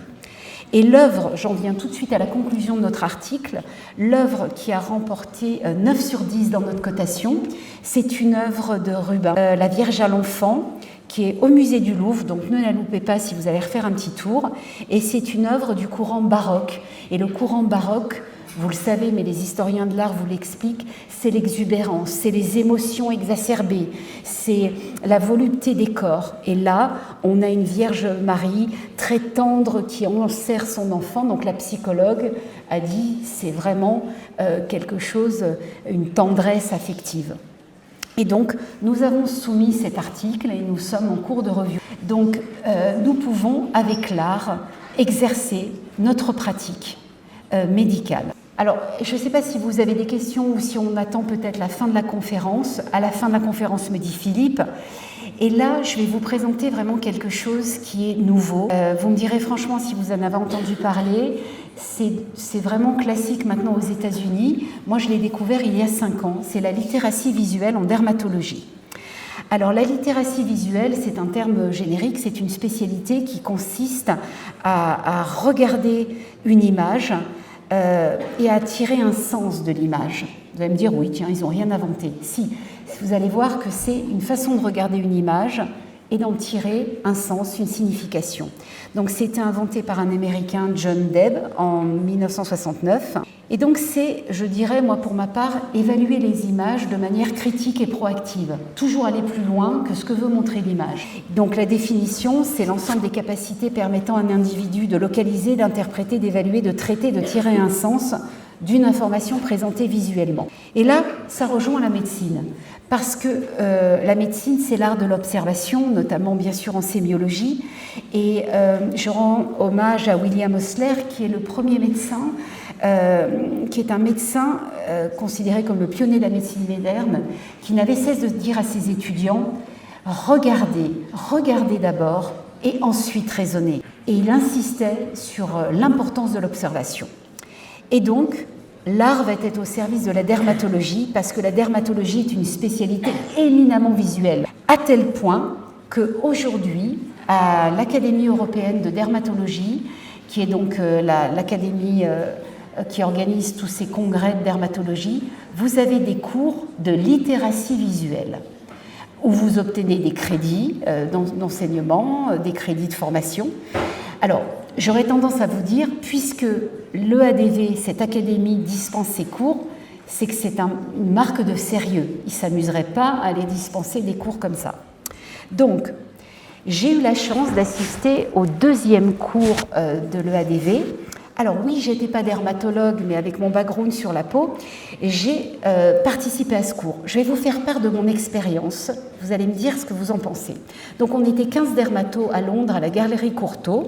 Et l'œuvre, j'en viens tout de suite à la conclusion de notre article, l'œuvre qui a remporté 9 sur 10 dans notre cotation, c'est une œuvre de Rubens, La Vierge à l'enfant, qui est au musée du Louvre, donc ne la loupez pas si vous allez refaire un petit tour. Et c'est une œuvre du courant baroque. Et le courant baroque, vous le savez, mais les historiens de l'art vous l'expliquent, c'est l'exubérance, c'est les émotions exacerbées, c'est la volupté des corps. Et là, on a une Vierge Marie très tendre qui enserre son enfant. Donc la psychologue a dit, c'est vraiment quelque chose, une tendresse affective. Et donc, nous avons soumis cet article et nous sommes en cours de revue. Donc, nous pouvons, avec l'art, exercer notre pratique médicale. Alors, je ne sais pas si vous avez des questions ou si on attend peut-être la fin de la conférence. À la fin de la conférence, me dit Philippe. Et là, je vais vous présenter vraiment quelque chose qui est nouveau. Vous me direz franchement si vous en avez entendu parler. C'est vraiment classique maintenant aux États-Unis. Moi, je l'ai découvert il y a 5 ans. C'est la littératie visuelle en dermatologie. Alors, la littératie visuelle, c'est un terme générique. C'est une spécialité qui consiste à regarder une image et à tirer un sens de l'image. Vous allez me dire, oui, tiens, ils n'ont rien inventé. Si, vous allez voir que c'est une façon de regarder une image et d'en tirer un sens, une signification. Donc, c'était inventé par un Américain, John Debb, en 1969. Et donc, c'est, je dirais, moi, pour ma part, évaluer les images de manière critique et proactive. Toujours aller plus loin que ce que veut montrer l'image. Donc, la définition, c'est l'ensemble des capacités permettant à un individu de localiser, d'interpréter, d'évaluer, de traiter, de tirer un sens d'une information présentée visuellement. Et là, ça rejoint la médecine. Parce que la médecine, c'est l'art de l'observation, notamment bien sûr en sémiologie. Et je rends hommage à William Osler, qui est le premier médecin, qui est un médecin considéré comme le pionnier de la médecine moderne, qui n'avait cesse de dire à ses étudiants « regardez d'abord et ensuite raisonnez ». Et il insistait sur l'importance de l'observation. Et donc, l'art va être au service de la dermatologie parce que la dermatologie est une spécialité éminemment visuelle, à tel point qu'aujourd'hui, à l'Académie européenne de dermatologie, qui est donc l'académie qui organise tous ces congrès de dermatologie, vous avez des cours de littératie visuelle, où vous obtenez des crédits d'enseignement, des crédits de formation. Alors, j'aurais tendance à vous dire, puisque l'EADV, cette académie, dispense ces cours, c'est que c'est une marque de sérieux. Ils ne s'amuseraient pas à aller dispenser des cours comme ça. Donc, j'ai eu la chance d'assister au deuxième cours de l'EADV. Alors oui, je n'étais pas dermatologue, mais avec mon background sur la peau, j'ai participé à ce cours. Je vais vous faire part de mon expérience. Vous allez me dire ce que vous en pensez. Donc on était 15 dermatos à Londres, à la Galerie Courtauld.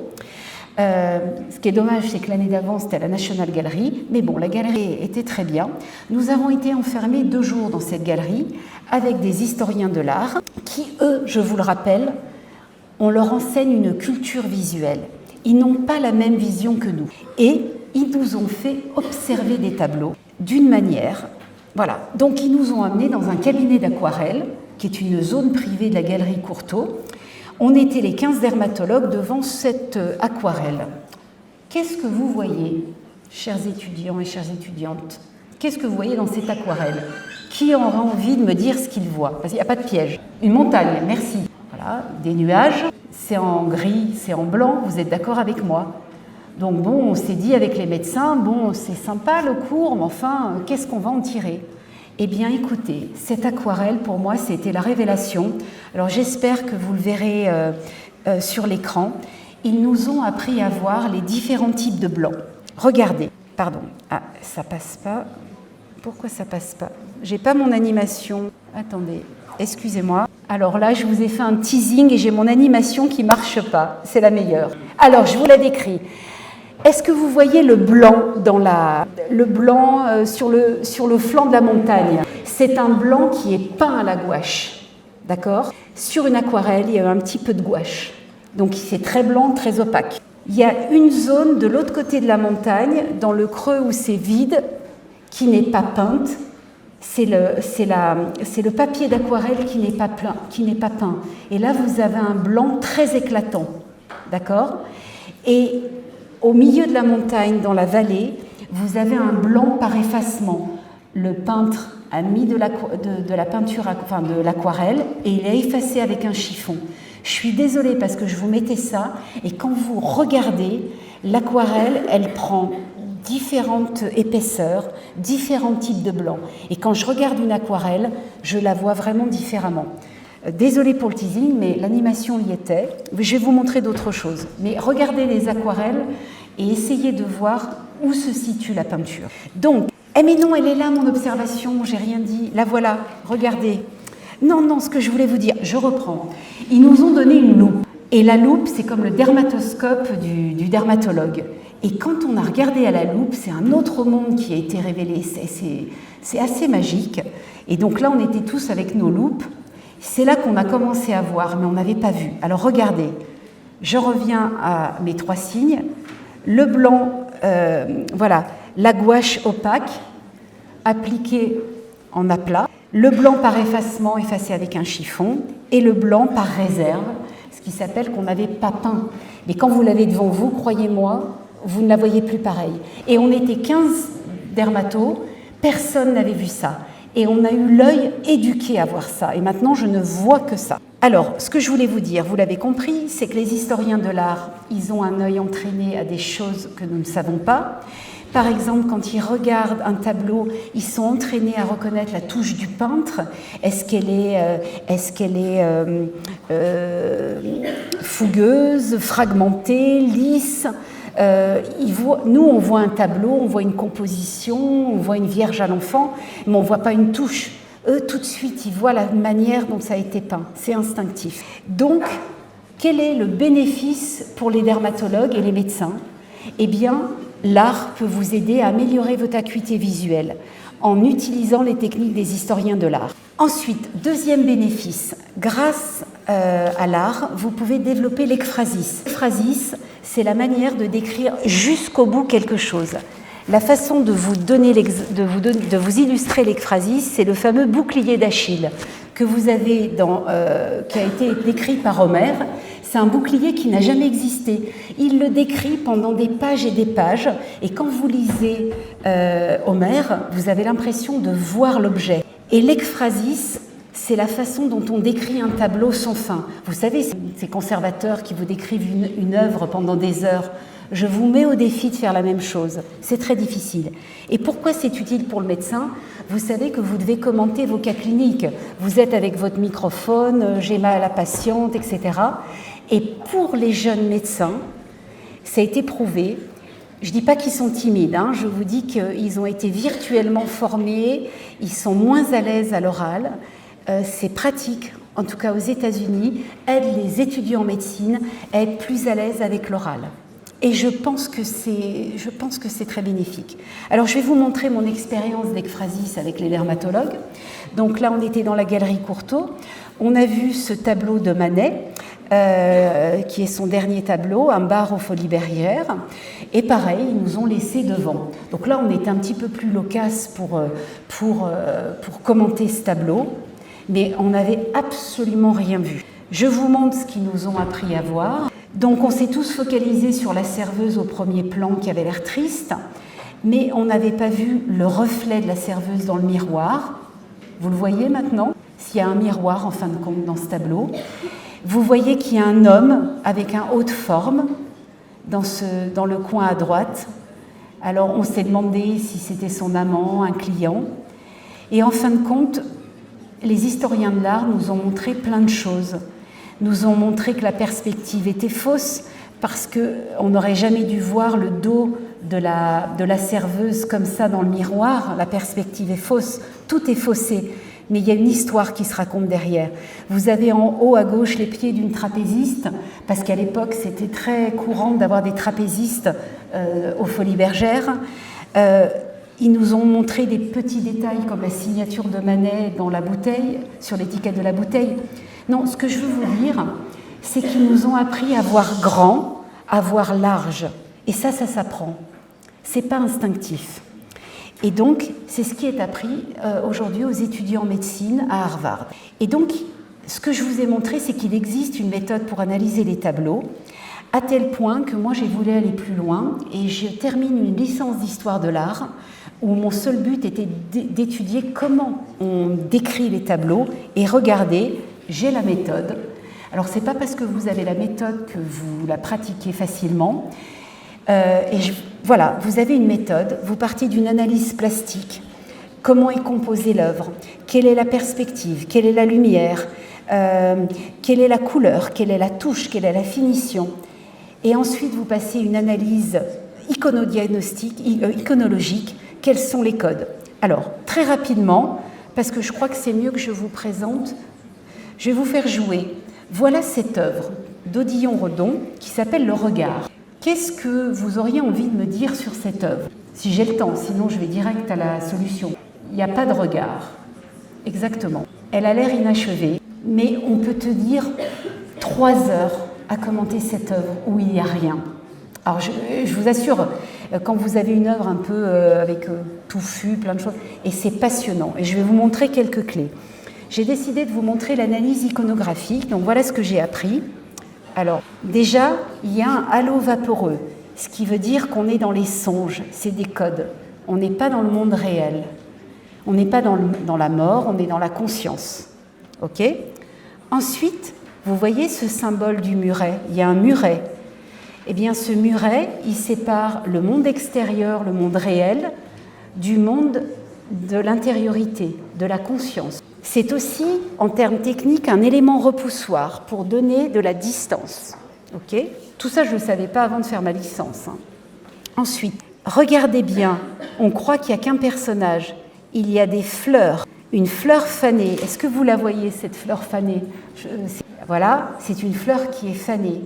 Ce qui est dommage, c'est que l'année d'avant, c'était à la National Gallery. Mais bon, la galerie était très bien. Nous avons été enfermés 2 jours dans cette galerie avec des historiens de l'art qui, eux, je vous le rappelle, on leur enseigne une culture visuelle. Ils n'ont pas la même vision que nous. Et ils nous ont fait observer des tableaux d'une manière. Voilà. Donc, ils nous ont amenés dans un cabinet d'aquarelle, qui est une zone privée de la Galerie Courtauld. On était les 15 dermatologues devant cette aquarelle. Qu'est-ce que vous voyez, chers étudiants et chères étudiantes? Qu'est-ce que vous voyez dans cette aquarelle? Qui aura envie de me dire ce qu'il voit? Parce qu'il n'y a pas de piège. Une montagne, merci. Voilà, des nuages. C'est en gris, c'est en blanc, vous êtes d'accord avec moi? Donc bon, on s'est dit avec les médecins, bon, c'est sympa le cours, mais enfin, qu'est-ce qu'on va en tirer? Eh bien, écoutez, cette aquarelle, pour moi, c'était la révélation. Alors, j'espère que vous le verrez sur l'écran. Ils nous ont appris à voir les différents types de blancs. Regardez, pardon, ah, ça passe pas. Pourquoi ça passe pas? J'ai pas mon animation. Attendez, excusez-moi. Alors là, je vous ai fait un teasing et j'ai mon animation qui marche pas. C'est la meilleure. Alors, je vous la décris. Est-ce que vous voyez le blanc sur le flanc de la montagne? C'est un blanc qui est peint à la gouache, d'accord? Sur une aquarelle, il y a un petit peu de gouache. Donc c'est très blanc, très opaque. Il y a une zone de l'autre côté de la montagne, dans le creux où c'est vide, qui n'est pas peinte. C'est le papier d'aquarelle qui n'est pas peint. Et là, vous avez un blanc très éclatant, d'accord? Et au milieu de la montagne, dans la vallée, vous avez un blanc par effacement. Le peintre a mis de la peinture, enfin de l'aquarelle, et il a effacé avec un chiffon. Je suis désolée parce que je vous mettais ça, et quand vous regardez, l'aquarelle, elle prend différentes épaisseurs, différents types de blancs. Et quand je regarde une aquarelle, je la vois vraiment différemment. Désolée pour le teasing, mais l'animation y était. Je vais vous montrer d'autres choses. Mais regardez les aquarelles et essayez de voir où se situe la peinture. Donc, mais non, elle est là, mon observation, j'ai rien dit. La voilà, regardez. Non, ce que je voulais vous dire, je reprends. Ils nous ont donné une loupe. Et la loupe, c'est comme le dermatoscope du dermatologue. Et quand on a regardé à la loupe, c'est un autre monde qui a été révélé. C'est assez magique. Et donc là, on était tous avec nos loupes. C'est là qu'on a commencé à voir, mais on n'avait pas vu. Alors regardez, je reviens à mes 3 signes. Le blanc, voilà, la gouache opaque, appliquée en aplat. Le blanc par effacement, effacé avec un chiffon. Et le blanc par réserve, ce qui s'appelle qu'on n'avait pas peint. Mais quand vous l'avez devant vous, croyez-moi, vous ne la voyez plus pareille. Et on était 15 dermatos, personne n'avait vu ça. Et on a eu l'œil éduqué à voir ça. Et maintenant, je ne vois que ça. Alors, ce que je voulais vous dire, vous l'avez compris, c'est que les historiens de l'art, ils ont un œil entraîné à des choses que nous ne savons pas. Par exemple, quand ils regardent un tableau, ils sont entraînés à reconnaître la touche du peintre. Est-ce qu'elle est fougueuse, fragmentée, lisse? Nous, on voit un tableau, on voit une composition, on voit une Vierge à l'enfant, mais on ne voit pas une touche. Eux, tout de suite, ils voient la manière dont ça a été peint. C'est instinctif. Donc, quel est le bénéfice pour les dermatologues et les médecins? Eh bien, l'art peut vous aider à améliorer votre acuité visuelle en utilisant les techniques des historiens de l'art. Ensuite, deuxième bénéfice, grâce à l'art, vous pouvez développer l'ekphrasis. L'ekphrasis, c'est la manière de décrire jusqu'au bout quelque chose. La façon de vous illustrer l'ekphrasis, c'est le fameux bouclier d'Achille que vous avez qui a été décrit par Homère. C'est un bouclier qui n'a jamais existé. Il le décrit pendant des pages et des pages, et quand vous lisez Homère, vous avez l'impression de voir l'objet. Et l'ekphrasis, c'est la façon dont on décrit un tableau sans fin. Vous savez, ces conservateurs qui vous décrivent une œuvre pendant des heures, je vous mets au défi de faire la même chose. C'est très difficile. Et pourquoi c'est utile pour le médecin? Vous savez que vous devez commenter vos cas cliniques. Vous êtes avec votre microphone, j'ai mal à la patiente, etc. Et pour les jeunes médecins, ça a été prouvé. Je ne dis pas qu'ils sont timides, hein, je vous dis qu'ils ont été virtuellement formés, ils sont moins à l'aise à l'oral. C'est pratique, en tout cas aux États-Unis, aide les étudiants en médecine à être plus à l'aise avec l'oral. Et je pense que c'est très bénéfique. Alors, je vais vous montrer mon expérience d'ekphrasis avec les dermatologues. Donc là, on était dans la galerie Courtauld. On a vu ce tableau de Manet, qui est son dernier tableau, un bar aux Folies Bergère. Et pareil, ils nous ont laissé devant. Donc là, on était un petit peu plus loquace pour commenter ce tableau. Mais on n'avait absolument rien vu. Je vous montre ce qu'ils nous ont appris à voir. Donc on s'est tous focalisés sur la serveuse au premier plan qui avait l'air triste, mais on n'avait pas vu le reflet de la serveuse dans le miroir. Vous le voyez maintenant, s'il y a un miroir en fin de compte dans ce tableau. Vous voyez qu'il y a un homme avec un haut de forme dans le coin à droite. Alors on s'est demandé si c'était son amant, un client. Et en fin de compte, les historiens de l'art nous ont montré plein de choses. Nous ont montré que la perspective était fausse parce qu'on n'aurait jamais dû voir le dos de la serveuse comme ça dans le miroir. La perspective est fausse, tout est faussé. Mais il y a une histoire qui se raconte derrière. Vous avez en haut à gauche les pieds d'une trapéziste, parce qu'à l'époque c'était très courant d'avoir des trapézistes aux Folies Bergère. Ils nous ont montré des petits détails comme la signature de Manet dans la bouteille, sur l'étiquette de la bouteille. Non, ce que je veux vous dire, c'est qu'ils nous ont appris à voir grand, à voir large. Et ça s'apprend. C'est pas instinctif. Et donc, c'est ce qui est appris aujourd'hui aux étudiants en médecine à Harvard. Et donc, ce que je vous ai montré, c'est qu'il existe une méthode pour analyser les tableaux, à tel point que moi, j'ai voulu aller plus loin et je termine une licence d'histoire de l'art où mon seul but était d'étudier comment on décrit les tableaux et regardez, j'ai la méthode. Alors, c'est pas parce que vous avez la méthode que vous la pratiquez facilement. Voilà, vous avez une méthode, vous partez d'une analyse plastique. Comment est composée l'œuvre? Quelle est la perspective? Quelle est la lumière? Quelle est la couleur? Quelle est la touche? Quelle est la finition? Et ensuite, vous passez une analyse iconologique. Quels sont les codes? Alors, très rapidement, parce que je crois que c'est mieux que je vous présente, je vais vous faire jouer. Voilà cette œuvre d'Odillon-Redon qui s'appelle Le Regard. Qu'est-ce que vous auriez envie de me dire sur cette œuvre? Si j'ai le temps, sinon je vais direct à la solution. Il n'y a pas de regard. Exactement. Elle a l'air inachevée, mais on peut te dire 3 heures à commenter cette œuvre où il n'y a rien. Alors je vous assure, quand vous avez une œuvre un peu avec touffu, plein de choses, et c'est passionnant. Et je vais vous montrer quelques clés. J'ai décidé de vous montrer l'analyse iconographique, donc voilà ce que j'ai appris. Alors, déjà, il y a un halo vaporeux, ce qui veut dire qu'on est dans les songes, c'est des codes. On n'est pas dans le monde réel. On n'est pas dans la mort, on est dans la conscience. OK? Ensuite, vous voyez ce symbole du muret. Il y a un muret. Eh bien, ce muret, il sépare le monde extérieur, le monde réel, du monde de l'intériorité, de la conscience. C'est aussi, en termes techniques, un élément repoussoir pour donner de la distance. Okay? Tout ça, je ne le savais pas avant de faire ma licence. Ensuite, regardez bien, on croit qu'il n'y a qu'un personnage. Il y a des fleurs, une fleur fanée. Est-ce que vous la voyez, cette fleur fanée? Voilà, c'est une fleur qui est fanée,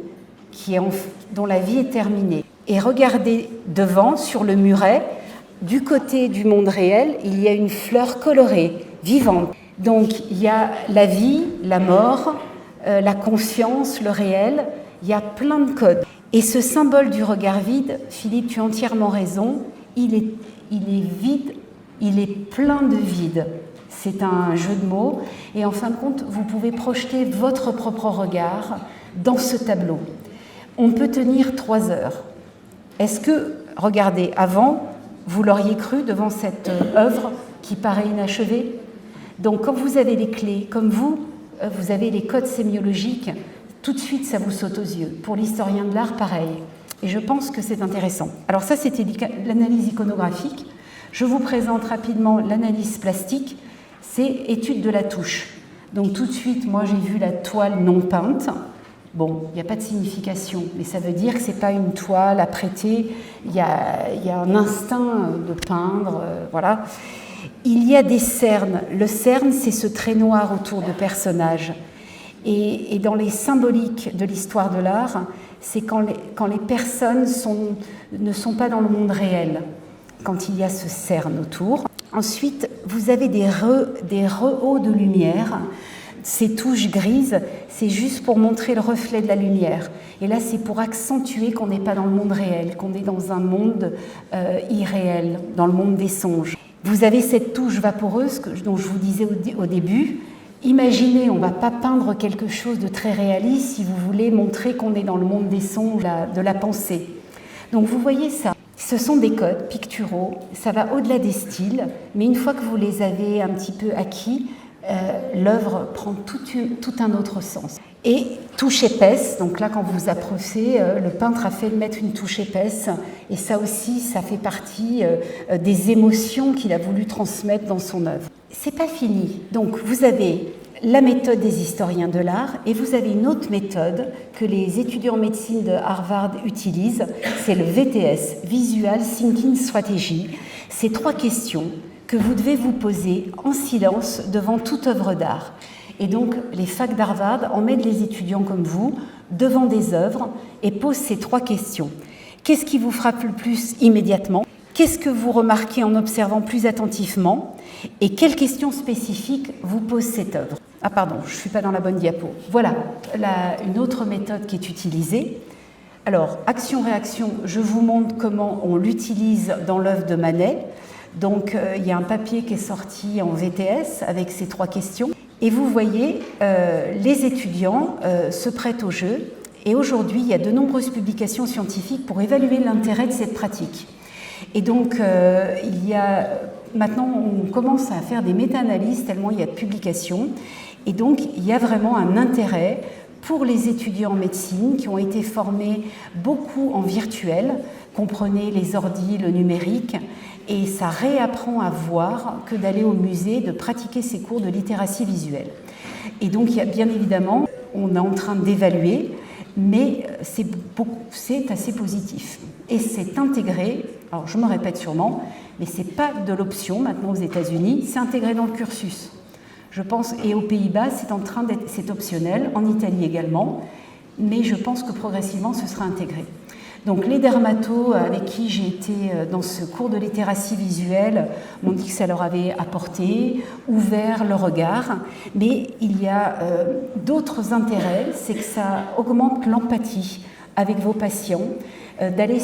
dont la vie est terminée. Et regardez devant, sur le muret, du côté du monde réel, il y a une fleur colorée, vivante. Donc, il y a la vie, la mort, la conscience, le réel, il y a plein de codes. Et ce symbole du regard vide, Philippe, tu as entièrement raison, il est vide, il est plein de vide. C'est un jeu de mots. Et en fin de compte, vous pouvez projeter votre propre regard dans ce tableau. On peut tenir 3 heures. Est-ce que, regardez, avant, vous l'auriez cru devant cette œuvre qui paraît inachevée? Donc quand vous avez les clés, comme vous avez les codes sémiologiques, tout de suite ça vous saute aux yeux. Pour l'historien de l'art, pareil. Et je pense que c'est intéressant. Alors ça, c'était l'analyse iconographique. Je vous présente rapidement l'analyse plastique. C'est étude de la touche. Donc tout de suite, moi j'ai vu la toile non peinte. Bon, il n'y a pas de signification, mais ça veut dire que ce n'est pas une toile à prêter. Il y a un instinct de peindre, voilà. Il y a des cernes. Le cerne, c'est ce trait noir autour de personnages. Et dans les symboliques de l'histoire de l'art, c'est quand les personnes ne sont pas dans le monde réel, quand il y a ce cerne autour. Ensuite, vous avez des rehauts de lumière. Ces touches grises, c'est juste pour montrer le reflet de la lumière. Et là, c'est pour accentuer qu'on n'est pas dans le monde réel, qu'on est dans un monde irréel, dans le monde des songes. Vous avez cette touche vaporeuse dont je vous disais au début. Imaginez, on ne va pas peindre quelque chose de très réaliste si vous voulez montrer qu'on est dans le monde des songes, de la pensée. Donc vous voyez ça. Ce sont des codes picturaux, ça va au-delà des styles, mais une fois que vous les avez un petit peu acquis, l'œuvre prend tout un autre sens. Et touche épaisse, donc là quand vous approchez, le peintre a fait mettre une touche épaisse, et ça aussi, ça fait partie des émotions qu'il a voulu transmettre dans son œuvre. C'est pas fini, donc vous avez la méthode des historiens de l'art, et vous avez une autre méthode que les étudiants en médecine de Harvard utilisent, c'est le VTS, Visual Thinking Strategy. C'est 3 questions que vous devez vous poser en silence devant toute œuvre d'art. Et donc, les facs d'Harvard emmènent les étudiants comme vous devant des œuvres et posent ces 3 questions. Qu'est-ce qui vous frappe le plus immédiatement? Qu'est-ce que vous remarquez en observant plus attentivement? Et quelles questions spécifiques vous pose cette œuvre? Ah pardon, je ne suis pas dans la bonne diapo. Voilà, une autre méthode qui est utilisée. Alors, action-réaction, je vous montre comment on l'utilise dans l'œuvre de Manet. Donc, il y a un papier qui est sorti en VTS avec ces 3 questions. Et vous voyez, les étudiants se prêtent au jeu. Et aujourd'hui, il y a de nombreuses publications scientifiques pour évaluer l'intérêt de cette pratique. Et donc, maintenant, on commence à faire des méta-analyses tellement il y a de publications. Et donc, il y a vraiment un intérêt pour les étudiants en médecine qui ont été formés beaucoup en virtuel, comprenez les ordis, le numérique, et ça réapprend à voir que d'aller au musée, de pratiquer ces cours de littératie visuelle. Et donc, il y a, bien évidemment, on est en train d'évaluer, mais c'est assez positif. Et c'est intégré, alors je me répète sûrement, mais ce n'est pas de l'option maintenant aux États-Unis, c'est intégré dans le cursus. Je pense, et aux Pays-Bas, c'est optionnel, en Italie également, mais je pense que progressivement, ce sera intégré. Donc les dermatos avec qui j'ai été dans ce cours de littératie visuelle m'ont dit que ça leur avait apporté, ouvert le regard, mais il y a d'autres intérêts, c'est que ça augmente l'empathie avec vos patients, d'aller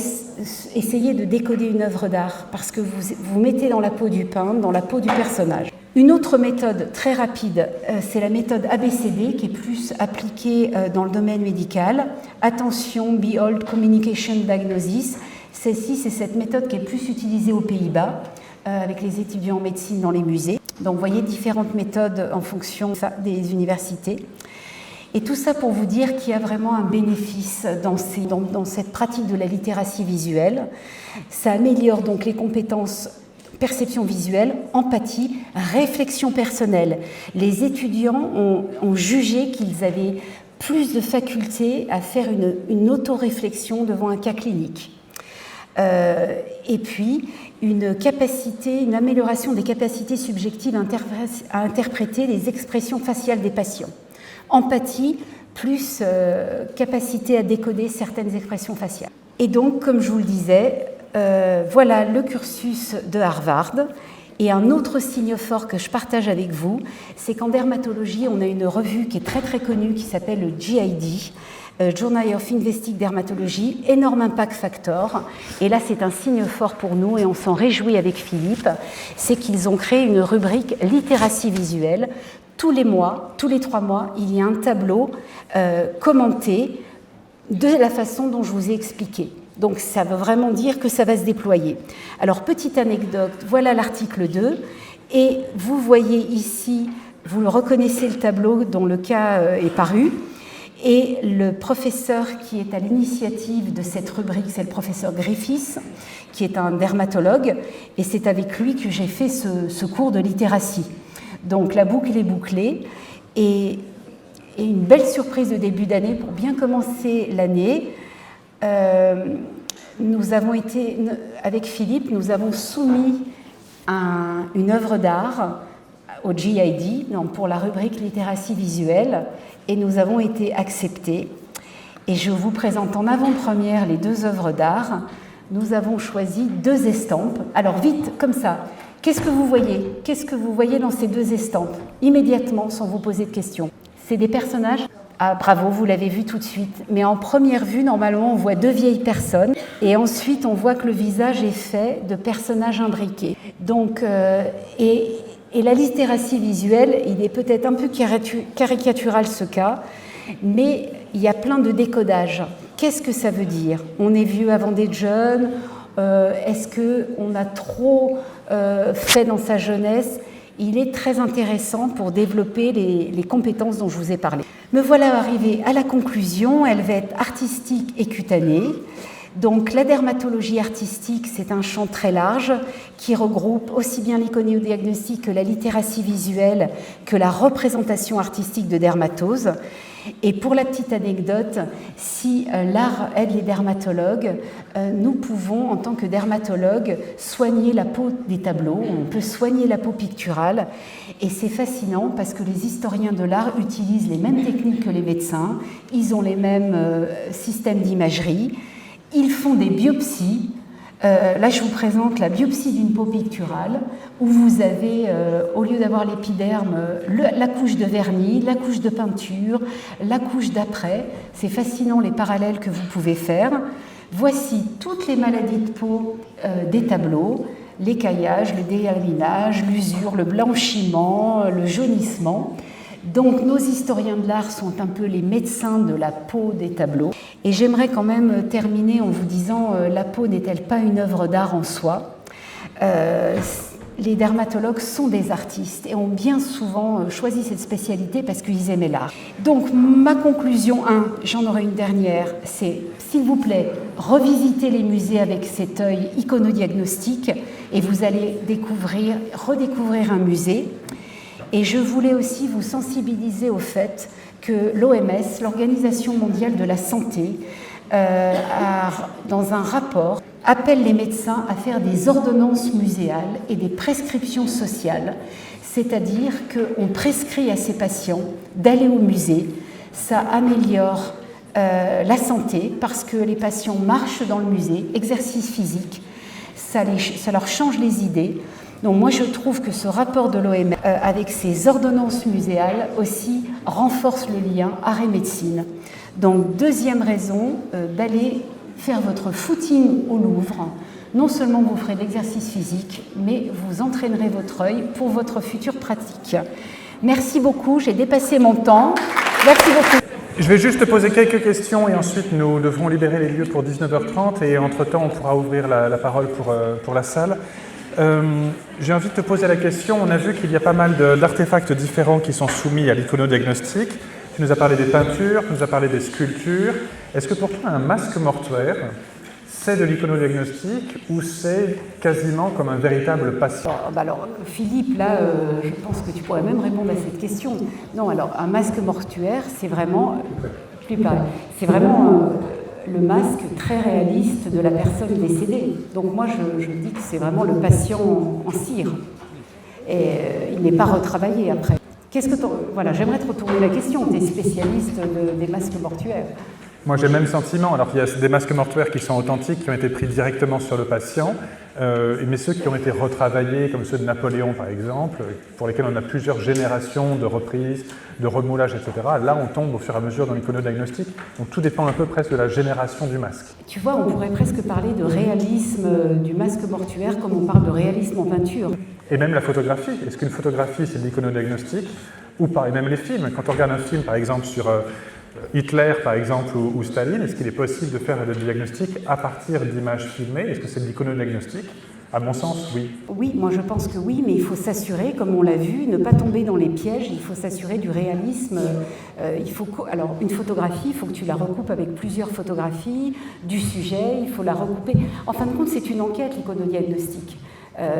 essayer de décoder une œuvre d'art, parce que vous vous mettez dans la peau du peintre, dans la peau du personnage. Une autre méthode très rapide, c'est la méthode ABCD qui est plus appliquée dans le domaine médical. Attention, Behold Communication Diagnosis. Celle-ci, c'est cette méthode qui est plus utilisée aux Pays-Bas avec les étudiants en médecine dans les musées. Donc, vous voyez différentes méthodes en fonction des universités. Et tout ça pour vous dire qu'il y a vraiment un bénéfice dans cette pratique de la littératie visuelle. Ça améliore donc les compétences perception visuelle, empathie, réflexion personnelle. Les étudiants ont jugé qu'ils avaient plus de faculté à faire une autoréflexion devant un cas clinique. Et puis, une amélioration des capacités subjectives à interpréter les expressions faciales des patients. Empathie plus capacité à décoder certaines expressions faciales. Et donc, comme je vous le disais, voilà le cursus de Harvard. Et un autre signe fort que je partage avec vous, c'est qu'en dermatologie, on a une revue qui est très très connue qui s'appelle le JID, Journal of Investigation Dermatology, énorme impact factor. Et là, c'est un signe fort pour nous et on s'en réjouit avec Philippe, c'est qu'ils ont créé une rubrique littératie visuelle. tous les mois, tous les 3 mois, il y a un tableau commenté de la façon dont je vous ai expliqué. Donc ça veut vraiment dire que ça va se déployer. Alors petite anecdote, voilà l'article 2 et vous voyez ici, vous le reconnaissez le tableau dont le cas est paru et le professeur qui est à l'initiative de cette rubrique, c'est le professeur Griffiths qui est un dermatologue et c'est avec lui que j'ai fait ce cours de littératie. Donc la boucle est bouclée et une belle surprise de début d'année pour bien commencer l'année. Nous avons été, avec Philippe, nous avons soumis une œuvre d'art au GID pour la rubrique littératie visuelle et nous avons été acceptés. Et je vous présente en avant-première les 2 œuvres d'art. Nous avons choisi 2 estampes. Alors vite, comme ça, qu'est-ce que vous voyez? Qu'est-ce que vous voyez dans ces 2 estampes? Immédiatement, sans vous poser de questions. C'est des personnages? Ah, bravo, vous l'avez vu tout de suite. Mais en première vue, normalement, on voit 2 vieilles personnes. Et ensuite, on voit que le visage est fait de personnages imbriqués. Donc, et la littératie visuelle, il est peut-être un peu caricatural ce cas, mais il y a plein de décodages. Qu'est-ce que ça veut dire? On est vieux avant d'être jeune? Est-ce qu'on a trop fait dans sa jeunesse? Il est très intéressant pour développer les compétences dont je vous ai parlé. Me voilà arrivée à la conclusion, elle va être artistique et cutanée. Donc la dermatologie artistique, c'est un champ très large qui regroupe aussi bien l'iconodiagnostic que la littératie visuelle, que la représentation artistique de dermatose. Et pour la petite anecdote, si l'art aide les dermatologues, nous pouvons, en tant que dermatologues, soigner la peau des tableaux, on peut soigner la peau picturale, et c'est fascinant parce que les historiens de l'art utilisent les mêmes techniques que les médecins, ils ont les mêmes systèmes d'imagerie, ils font des biopsies. Là, je vous présente la biopsie d'une peau picturale où vous avez, au lieu d'avoir l'épiderme, la couche de vernis, la couche de peinture, la couche d'après. C'est fascinant les parallèles que vous pouvez faire. Voici toutes les maladies de peau des tableaux, l'écaillage, le déhalinage, l'usure, le blanchiment, le jaunissement. Donc nos historiens de l'art sont un peu les médecins de la peau des tableaux. Et j'aimerais quand même terminer en vous disant, la peau n'est-elle pas une œuvre d'art en soi? Les dermatologues sont des artistes et ont bien souvent choisi cette spécialité parce qu'ils aimaient l'art. Donc ma conclusion, j'en aurai une dernière, c'est s'il vous plaît, revisitez les musées avec cet œil iconodiagnostique et vous allez redécouvrir un musée. Et je voulais aussi vous sensibiliser au fait que l'OMS, l'Organisation mondiale de la santé, dans un rapport, appelle les médecins à faire des ordonnances muséales et des prescriptions sociales, c'est-à-dire qu'on prescrit à ces patients d'aller au musée. Ça améliore la santé parce que les patients marchent dans le musée, exercice physique, ça leur change les idées. Donc moi je trouve que ce rapport de l'OMS avec ses ordonnances muséales aussi renforce le lien art et médecine. Donc deuxième raison d'aller faire votre footing au Louvre. Non seulement vous ferez de l'exercice physique, mais vous entraînerez votre œil pour votre future pratique. Merci beaucoup, j'ai dépassé mon temps. Merci beaucoup.
Je vais juste te poser quelques questions et ensuite nous devrons libérer les lieux pour 19h30 et entre-temps on pourra ouvrir la parole pour la salle. J'ai envie de te poser la question, on a vu qu'il y a pas mal d'artefacts différents qui sont soumis à l'iconodiagnostic. Tu nous as parlé des peintures, tu nous as parlé des sculptures. Est-ce que pour toi un masque mortuaire, c'est de l'iconodiagnostic ou c'est quasiment comme un véritable patient?
Alors Philippe, là, je pense que tu pourrais même répondre à cette question. Non, alors un masque mortuaire, c'est vraiment... C'est vraiment... le masque très réaliste de la personne décédée. Donc moi, je dis que c'est vraiment le patient en cire. Et il n'est pas retravaillé après. Voilà, j'aimerais te retourner la question. Tu es spécialiste des masques mortuaires.
Moi, j'ai le même sentiment. Alors, il y a des masques mortuaires qui sont authentiques, qui ont été pris directement sur le patient, mais ceux qui ont été retravaillés, comme ceux de Napoléon, par exemple, pour lesquels on a plusieurs générations de reprises, de remoulage, etc. Là, on tombe au fur et à mesure dans l'iconodiagnostic. Donc, tout dépend un peu presque de la génération du masque.
Tu vois, on pourrait presque parler de réalisme du masque mortuaire comme on parle de réalisme en peinture.
Et même la photographie. Est-ce qu'une photographie, c'est de l'iconodiagnostic? ou pas. Et même les films, quand on regarde un film par exemple sur Hitler par exemple ou Staline, est-ce qu'il est possible de faire le diagnostic à partir d'images filmées? Est-ce que c'est de l'iconodiagnostic? À mon sens, oui.
Oui, moi je pense que oui, mais il faut s'assurer, comme on l'a vu, ne pas tomber dans les pièges, il faut s'assurer du réalisme. Alors, une photographie, il faut que tu la recoupes avec plusieurs photographies du sujet, il faut la recouper. En fin de compte, c'est une enquête, l'iconodiagnostic.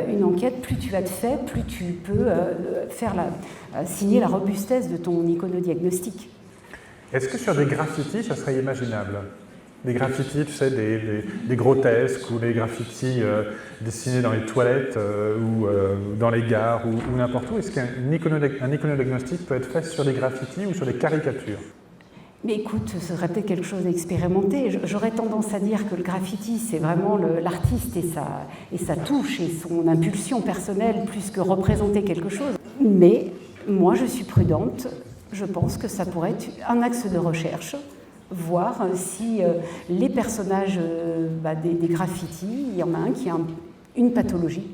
Une enquête, plus tu as de faits, plus tu peux signer la robustesse de ton iconodiagnostic.
Est-ce que sur des graffitis, ça serait imaginable? Des graffitis, tu sais, des grotesques ou des graffitis dessinés dans les toilettes ou dans les gares ou n'importe où. Est-ce qu'un iconodiagnostic peut être fait sur des graffitis ou sur des caricatures?
Mais écoute, ce serait peut-être quelque chose d'expérimenté. J'aurais tendance à dire que le graffiti, c'est vraiment l'artiste et sa touche et son impulsion personnelle plus que représenter quelque chose. Mais moi, je suis prudente. Je pense que ça pourrait être un axe de recherche. Voir si les personnages des graffitis, il y en a un qui a une pathologie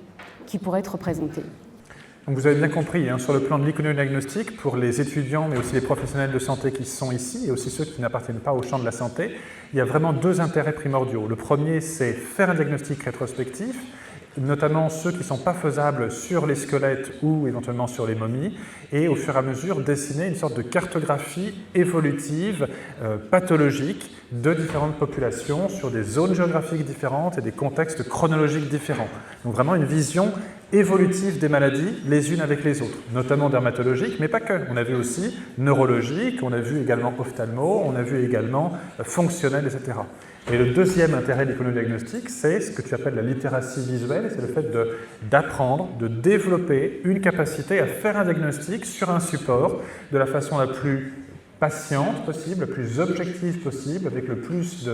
qui pourrait être représentée.
Donc vous avez bien compris, hein, sur le plan de l'iconodiagnostic, pour les étudiants mais aussi les professionnels de santé qui sont ici et aussi ceux qui n'appartiennent pas au champ de la santé, il y a vraiment deux intérêts primordiaux. Le premier, c'est faire un diagnostic rétrospectif, notamment ceux qui ne sont pas faisables sur les squelettes ou éventuellement sur les momies, et au fur et à mesure dessiner une sorte de cartographie évolutive, pathologique, de différentes populations sur des zones géographiques différentes et des contextes chronologiques différents. Donc vraiment une vision évolutive des maladies les unes avec les autres, notamment dermatologiques, mais pas que. On a vu aussi neurologique, on a vu également ophtalmo, on a vu également fonctionnel, etc. Et le deuxième intérêt de l'iconodiagnostic, c'est ce que tu appelles la littératie visuelle, c'est le fait d'apprendre, de développer une capacité à faire un diagnostic sur un support de la façon la plus patiente possible, la plus objective possible, avec le plus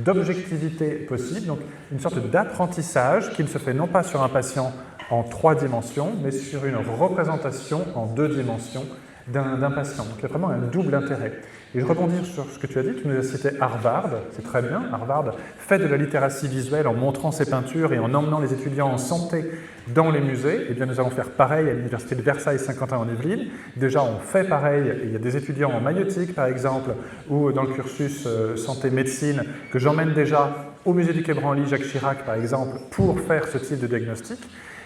d'objectivité possible. Donc une sorte d'apprentissage qui ne se fait non pas sur un patient en 3 dimensions, mais sur une représentation en 2 dimensions d'un patient. Donc il y a vraiment un double intérêt. Et je rebondis sur ce que tu as dit, tu nous as cité Harvard, c'est très bien, Harvard fait de la littératie visuelle en montrant ses peintures et en emmenant les étudiants en santé dans les musées. Eh bien nous allons faire pareil à l'université de Versailles-Saint-Quentin en Yvelines. Déjà on fait pareil, il y a des étudiants en maïeutique par exemple, ou dans le cursus santé-médecine que j'emmène déjà au musée du Quai Branly, Jacques Chirac par exemple, pour faire ce type de diagnostic.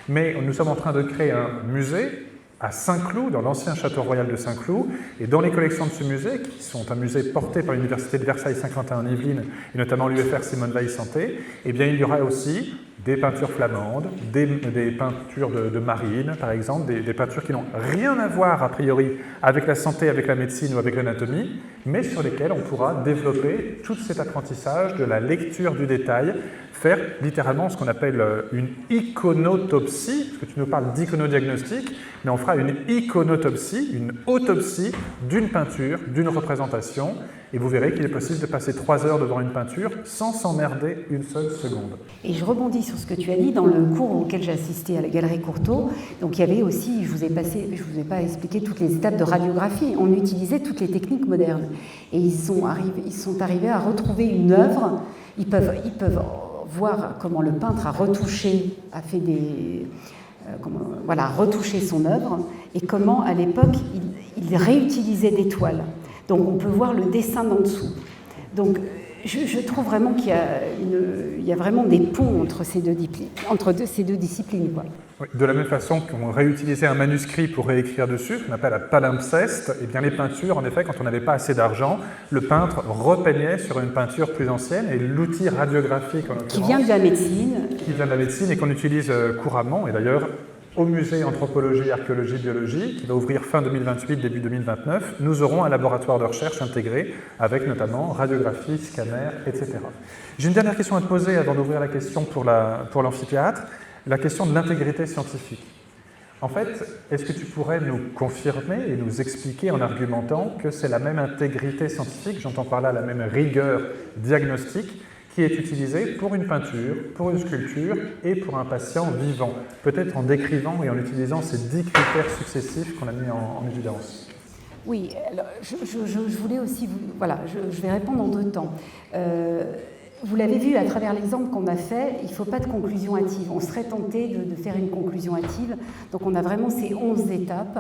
Mais nous sommes en train de créer un musée à Saint-Cloud, dans l'ancien château royal de Saint-Cloud, et dans les collections de ce musée, qui sont un musée porté par l'université de Versailles-Saint-Quentin en Yvelines, et notamment l'UFR Simone Veil Santé, eh bien il y aura aussi des peintures flamandes, des peintures de marine, par exemple, des peintures qui n'ont rien à voir, a priori, avec la santé, avec la médecine ou avec l'anatomie, mais sur lesquelles on pourra développer tout cet apprentissage de la lecture du détail, faire littéralement ce qu'on appelle une iconotopsie, parce que tu nous parles d'iconodiagnostic, mais on fera une iconotopsie, une autopsie d'une peinture, d'une représentation, et vous verrez qu'il est possible de passer 3 heures devant une peinture sans s'emmerder une seule seconde.
Et je rebondis sur ce que tu as dit dans le cours auquel j'ai assisté à la Galerie Courtauld. Donc il y avait aussi, je vous ai pas expliqué toutes les étapes de radiographie. On utilisait toutes les techniques modernes. Et ils sont arrivés à retrouver une œuvre. Ils peuvent voir comment le peintre a retouché, retouché son œuvre et comment à l'époque il réutilisait des toiles. Donc on peut voir le dessin d'en dessous. Donc je trouve vraiment qu'il y a vraiment des ponts entre ces deux disciplines. Quoi.
Oui, de la même façon qu'on réutilisait un manuscrit pour réécrire dessus, qu'on appelle la palimpseste, et bien les peintures, en effet, quand on n'avait pas assez d'argent, le peintre repeignait sur une peinture plus ancienne, et l'outil radiographique, en l'occurrence,
qui vient de la médecine.
Qui vient de la médecine et qu'on utilise couramment, et d'ailleurs, au musée Anthropologie, Archéologie, Biologie, qui va ouvrir fin 2028, début 2029, nous aurons un laboratoire de recherche intégré avec notamment radiographie, scanner, etc. J'ai une dernière question à te poser avant d'ouvrir la question pour l'amphithéâtre, la question de l'intégrité scientifique. En fait, est-ce que tu pourrais nous confirmer et nous expliquer en argumentant que c'est la même intégrité scientifique, j'entends par là la même rigueur diagnostique, qui est utilisé pour une peinture, pour une sculpture et pour un patient vivant, peut-être en décrivant et en utilisant ces 10 critères successifs qu'on a mis en évidence.
Oui, alors, je voulais aussi... je vais répondre en 2 temps. vous l'avez vu à travers l'exemple qu'on a fait, il ne faut pas de conclusion hâtive. On serait tenté de faire une conclusion hâtive. Donc on a vraiment ces 11 étapes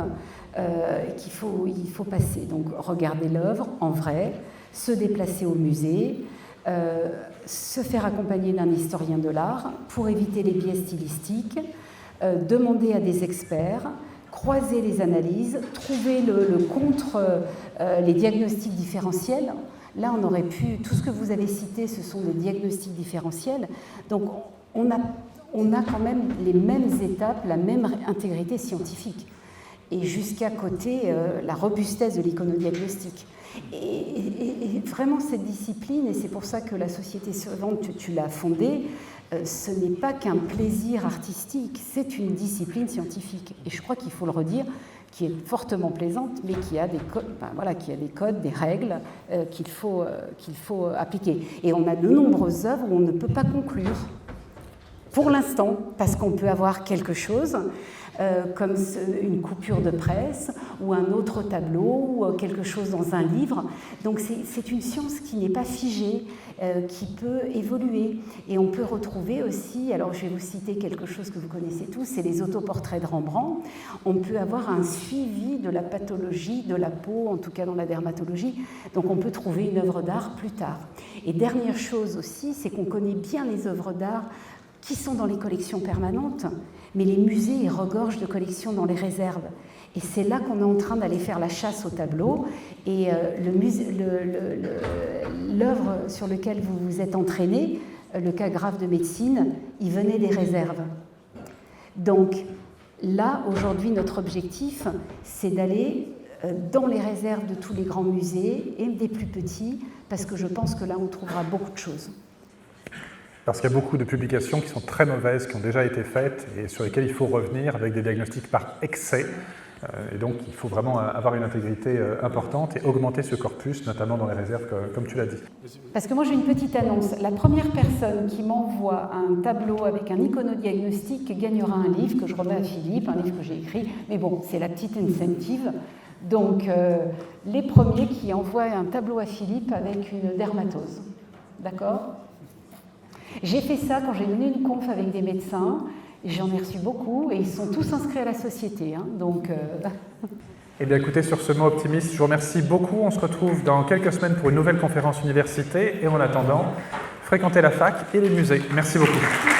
qu'il faut passer. Donc regarder l'œuvre en vrai, se déplacer au musée, se faire accompagner d'un historien de l'art pour éviter les biais stylistiques, demander à des experts, croiser les analyses, trouver le contre, les diagnostics différentiels. Là, on aurait pu, tout ce que vous avez cité, ce sont des diagnostics différentiels. Donc, on a quand même les mêmes étapes, la même intégrité scientifique. Et jusqu'à côté, la robustesse de l'iconodiagnostic. Et vraiment, cette discipline, et c'est pour ça que la Société Savante, tu l'as fondée, ce n'est pas qu'un plaisir artistique, c'est une discipline scientifique. Et je crois qu'il faut le redire, qui est fortement plaisante, mais qui a des codes, des règles qu'il faut appliquer. Et on a de nombreuses œuvres où on ne peut pas conclure, pour l'instant, parce qu'on peut avoir quelque chose, comme une coupure de presse, ou un autre tableau, ou quelque chose dans un livre. Donc c'est une science qui n'est pas figée, qui peut évoluer. Et on peut retrouver aussi, alors je vais vous citer quelque chose que vous connaissez tous, c'est les autoportraits de Rembrandt. On peut avoir un suivi de la pathologie de la peau, en tout cas dans la dermatologie. Donc on peut trouver une œuvre d'art plus tard. Et dernière chose aussi, c'est qu'on connaît bien les œuvres d'art qui sont dans les collections permanentes, mais les musées regorgent de collections dans les réserves. Et c'est là qu'on est en train d'aller faire la chasse au tableau. Et l'œuvre sur laquelle vous vous êtes entraîné, le cas grave de médecine, il venait des réserves. Donc là, aujourd'hui, notre objectif, c'est d'aller dans les réserves de tous les grands musées et des plus petits, parce que je pense que là, on trouvera beaucoup de choses.
Parce qu'il y a beaucoup de publications qui sont très mauvaises, qui ont déjà été faites et sur lesquelles il faut revenir avec des diagnostics par excès. Et donc, il faut vraiment avoir une intégrité importante et augmenter ce corpus, notamment dans les réserves, comme tu l'as dit.
Parce que moi, j'ai une petite annonce. La première personne qui m'envoie un tableau avec un iconodiagnostic gagnera un livre que je remets à Philippe, un livre que j'ai écrit. Mais bon, c'est la petite incentive. Donc, les premiers qui envoient un tableau à Philippe avec une dermatose. D'accord ? J'ai fait ça quand j'ai mené une conf avec des médecins. J'en ai reçu beaucoup et ils sont tous inscrits à la société. Donc,
Eh bien, écoutez, sur ce mot optimiste, je vous remercie beaucoup. On se retrouve dans quelques semaines pour une nouvelle conférence université. Et en attendant, fréquentez la fac et les musées. Merci beaucoup.